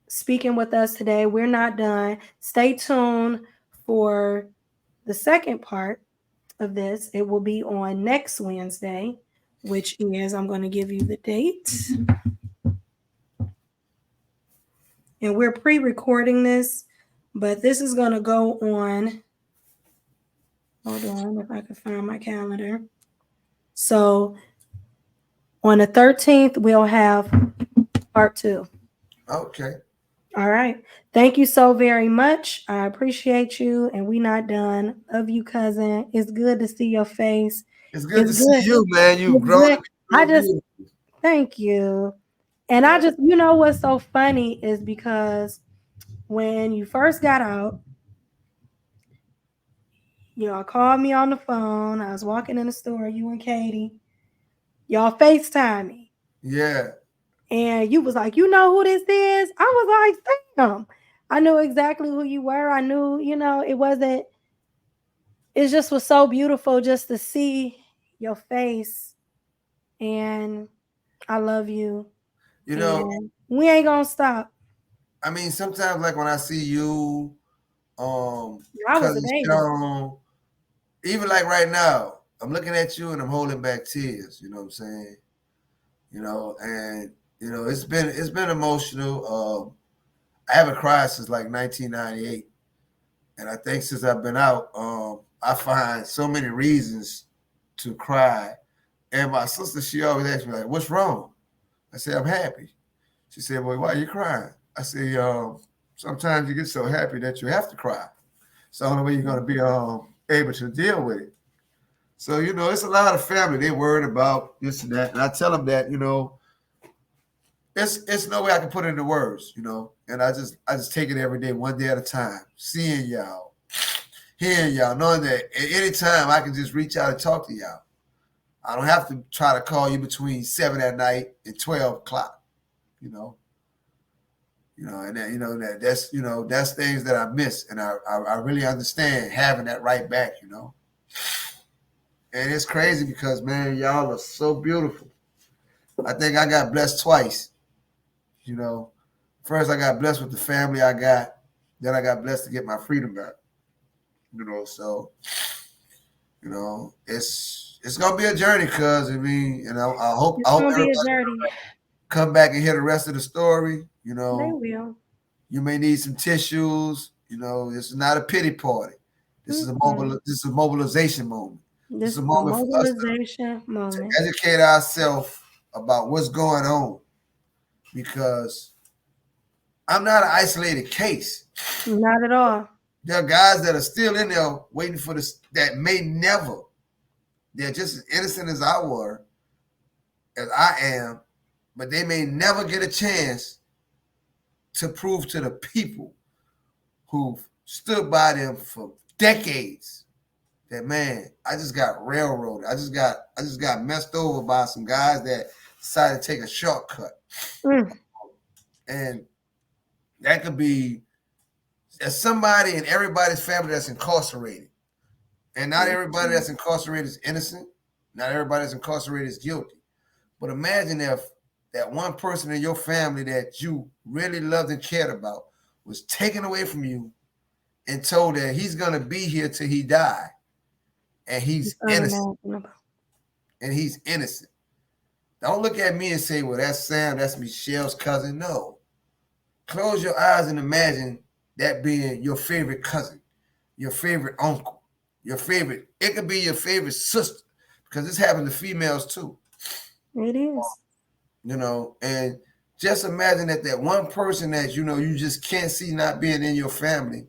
speaking with us today. We're not done. Stay tuned for the second part of this. It will be on next Wednesday, which is, I'm going to give you the date. And we're pre recording this, but this is going to go on. Hold on, if I can find my calendar. So on the 13th, we'll have part 2. Okay. All right. Thank you so very much. I appreciate you, and we not done. Love you, cousin. It's good to see your face. It's good It's to see good. you, man. You've It's grown good. to be I real just beautiful. thank you. And I Yeah. just, what's so funny is because when you first got out, called me on the phone. I was walking in the store, you and Katie. Y'all FaceTime me. Yeah. And you was like, you know who this is? I was like, damn. I knew exactly who you were. I knew, it just was so beautiful just to see your face. And I love you. You know, And we ain't gonna stop. I mean, sometimes like when I see you, I was a cousin baby. Sean, even like right now, I'm looking at you and I'm holding back tears. You know what I'm saying? And it's been emotional. I haven't cried since like 1998, and I think since I've been out, I find so many reasons to cry. And my sister, she always asks me like, "What's wrong?" I say, "I'm happy." She said, "Well, why are you crying?" I say, "Sometimes you get so happy that you have to cry. It's the only way you're going to be able to deal with it." So it's a lot of family. They worried about this and that, and I tell them that it's no way I can put it into words. And I just take it every day, one day at a time, seeing y'all, hearing y'all, knowing that at any time I can just reach out and talk to y'all. I don't have to try to call you between 7 at night and 12 o'clock. You know, and that's things that I miss, and I really understand having that right back. And it's crazy because man, y'all are so beautiful. I think I got blessed twice. You know, first I got blessed with the family I got, then I got blessed to get my freedom back. So it's gonna be a journey, cuz I hope It's I hope gonna be a everybody journey. come back and hear the rest of the story. They will. You may need some tissues. This is not a pity party. This is a Mm-mm. this is a mobilization moment. This This is a is a moment for us mobilization to moment. educate ourselves about what's going on because I'm not an isolated case. Not at all. There are guys that are still in there waiting for this that may never. They're just as innocent as I am, but they may never get a chance to prove to the people who've stood by them for decades that man, I just got railroaded. I just got messed over by some guys that decided to take a shortcut. Mm. And that could be as somebody in everybody's family that's incarcerated. And not everybody that's incarcerated is innocent. Not everybody that's incarcerated is guilty. But imagine if that one person in your family that you really loved and cared about was taken away from you and told that he's gonna be here till he die, and It's he's innocent. unimaginable. And he's innocent. Don't look at me and say, "Well, that's Sam. That's Michelle's cousin." No. Close your eyes and imagine that being your favorite cousin, your favorite uncle, your favorite. It could be your favorite sister because this happens to females too. It is. And Just imagine that one person that you just can't see not being in your family,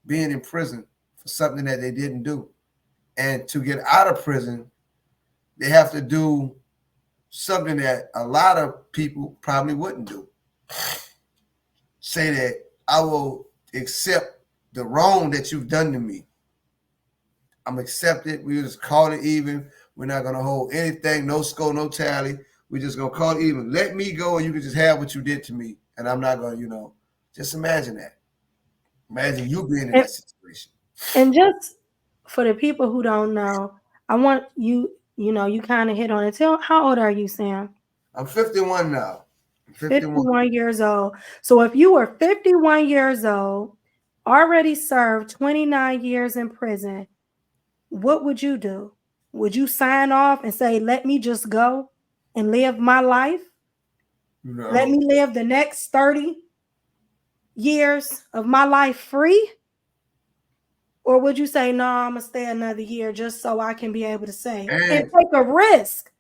being in prison for something that they didn't do. And to get out of prison, they have to do something that a lot of people probably wouldn't do. Say that I will accept the wrong that you've done to me. I'm accepted. We just call it even. We're not gonna hold anything, no score, no tally. We're just gonna call it even. Let me go, and you can just have what you did to me, and I'm not gonna. Just imagine that. Imagine you being in And, that situation. and just for the people who don't know, I want you, you kind of hit on it. Tell, how old are you, Sam? I'm 51 now. I'm 51. 51 years old. So if you were 51 years old, already served 29 years in prison, what would you do? Would you sign off and say, let me just go and live my life? You Let know, me live the next 30 years of my life free? Or would you say, no, I'm going to stay another year just so I can be able to say, and and take a risk?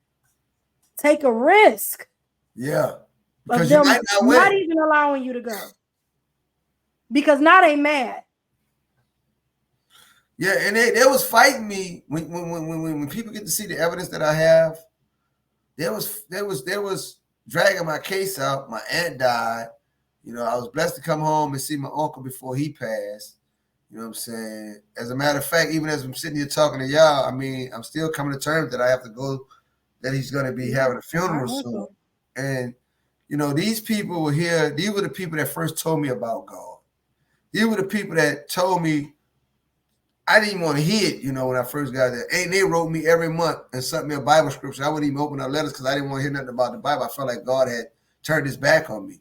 Take a risk yeah, of because you them might not not win. even allowing you to go. Because now they mad. Yeah, and they was fighting me when people get to see the evidence that I have. There was dragging my case out. My aunt died. I was blessed to come home and see my uncle before he passed. You know what I'm saying? As a matter of fact, even as I'm sitting here talking to y'all, I mean, I'm still coming to terms that I have to go, that he's going to be Yeah, having a funeral my soon. uncle. And, these people were here. These were the people that first told me about God. These were the people that told me I didn't even want to hear it, when I first got there. And they wrote me every month and sent me a Bible scripture. I wouldn't even open up letters because I didn't want to hear nothing about the Bible. I felt like God had turned his back on me.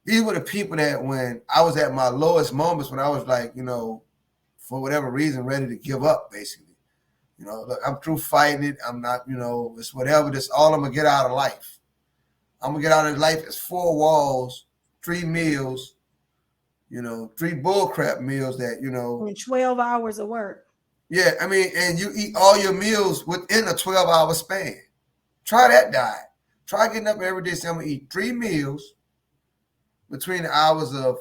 These were the people that when I was at my lowest moments, when I was like, for whatever reason, ready to give up, basically. Look, I'm through fighting it. I'm not, it's whatever. That's all I'm going to get out of life. I'm going to get out of life as 4 walls, 3 meals, 3 bullcrap meals that, And 12 hours of work. yeah, I mean, and you eat all your meals within a 12-hour span. Try that diet. Try getting up every day saying I'm going to eat 3 meals between the hours of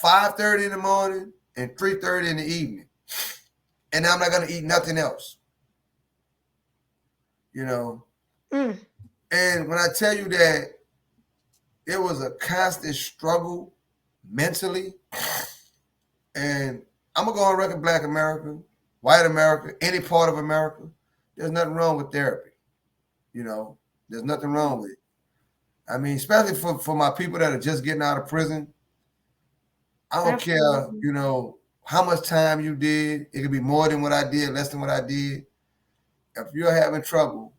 5:30 in the morning and 3:30 in the evening. And I'm not going to eat nothing else. You know. Mm. And when I tell you that it was a constant struggle mentally, and I'm going to go on record, Black America, white America, any part of America, there's nothing wrong with therapy. There's nothing wrong with it. I mean, especially for my people that are just getting out of prison, I don't care, Absolutely. how much time you did. It could be more than what I did, less than what I did. If you're having trouble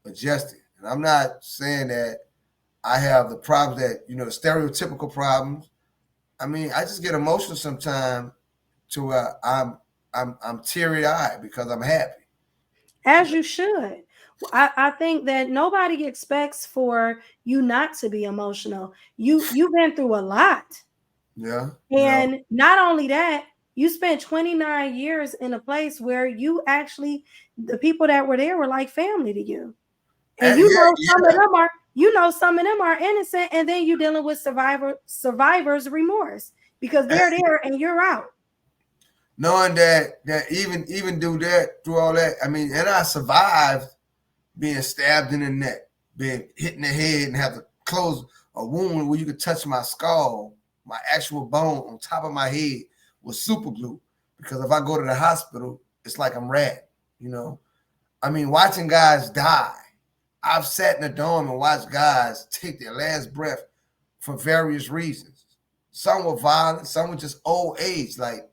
adjusting, and I'm not saying that I have the problems that, the stereotypical problems. I mean, I just get emotional sometimes to where I'm teary eyed because I'm happy. As you should. I think that nobody expects for you not to be emotional. You've been through a lot. Yeah, And not only that, you spent 29 years in a place where you actually, the people that were there were like family to you. And and yeah, some of them are innocent, and then you're dealing with survivor's remorse because and they're there and you're out. knowing that even do that through all that. I mean, and I survived being stabbed in the neck, being hit in the head, and have to close a wound where you could touch my skull, my actual bone on top of my head with super glue. Because if I go to the hospital, it's like I'm rat. You know, I mean, watching guys die. I've sat in a dorm and watched guys take their last breath for various reasons. Some were violent, some were just old age. Like,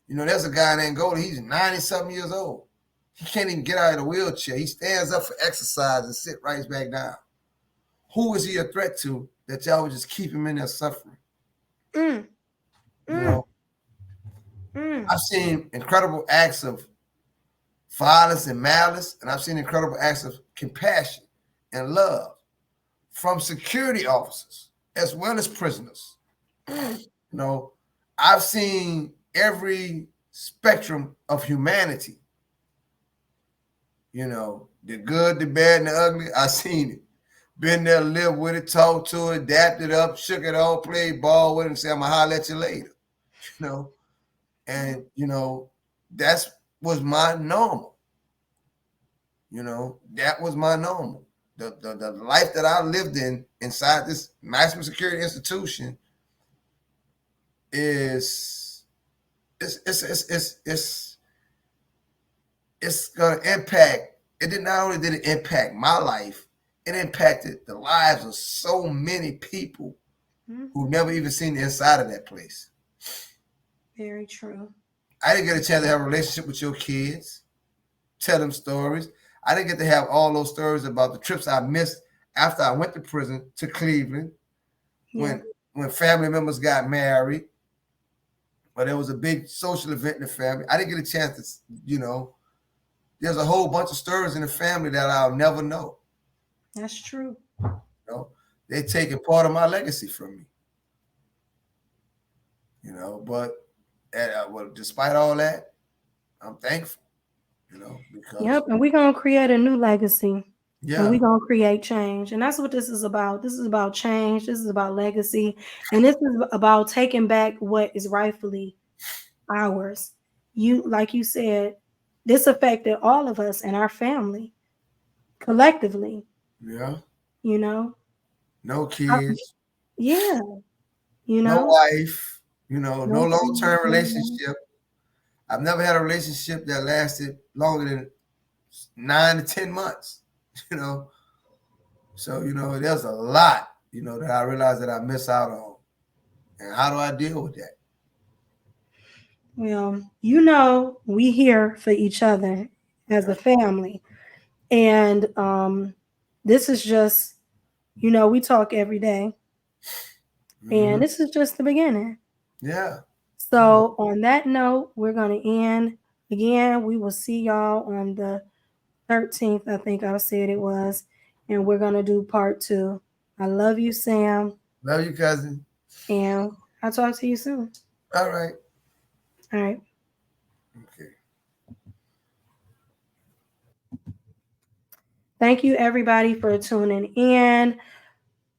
there's a guy in Angola, he's 90 something years old. He can't even get out of the wheelchair. He stands up for exercise and sit right back down. Who is he a threat to that y'all would just keep him in there suffering? Mm, You mm, know, mm. I've seen incredible acts of violence and malice, and I've seen incredible acts of compassion and love from security officers as well as prisoners. Mm. You know, I've seen every spectrum of humanity. The good, the bad, and the ugly. I've seen it. been there, lived with it, talked to it, dapped it up, shook it all, played ball with it, and said, I'm gonna holler at you later. You know, and that's was my normal. That was my normal. The life that I lived in inside this maximum security institution is it's gonna impact. It did not only did it impact my life, it impacted the lives of so many people who've never even seen the inside of that place. Very true. I didn't get a chance to have a relationship with your kids, tell them stories. I didn't get to have all those stories about the trips I missed after I went to prison to Cleveland, when family members got married, or there was a big social event in the family. I didn't get a chance to, there's a whole bunch of stories in the family that I'll never know. That's true. They're taking part of my legacy from me. But despite all that, I'm thankful. Because and we're gonna create a new legacy. Yeah. And we're gonna create change. And that's what this is about. This is about change. This is about legacy. And this is about taking back what is rightfully ours. Like you said, this affected all of us and our family collectively. Yeah. No kids. Yeah. No wife. No long-term relationship. I've never had a relationship that lasted longer than 9 to 10 months. So there's a lot that I realize that I miss out on. And how do I deal with that? Well, we here for each other as a family. And this is just, we talk every day. And this is just the beginning. Yeah. So on that note, we're going to end. Again, we will see y'all on the 13th, I think I said it was. And we're going to do part 2. I love you, Sam. Love you, cousin. And I'll talk to you soon. All right. All right. Okay. Thank you, everybody, for tuning in.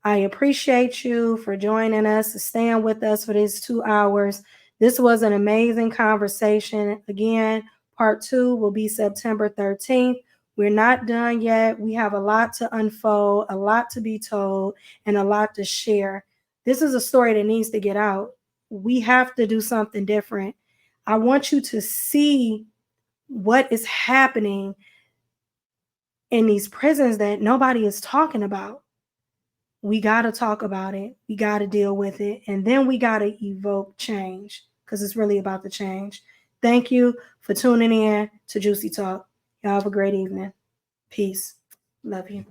I appreciate you for joining us, staying with us for these 2 hours. This was an amazing conversation. Again, part 2 will be September 13th. We're not done yet. We have a lot to unfold, a lot to be told, and a lot to share. This is a story that needs to get out. We have to do something different. I want you to see what is happening in these prisons that nobody is talking about. We got to talk about it. We got to deal with it. And then we got to evoke change, because it's really about the change. Thank you for tuning in to Juicy Talk. Y'all have a great evening. Peace. Love you.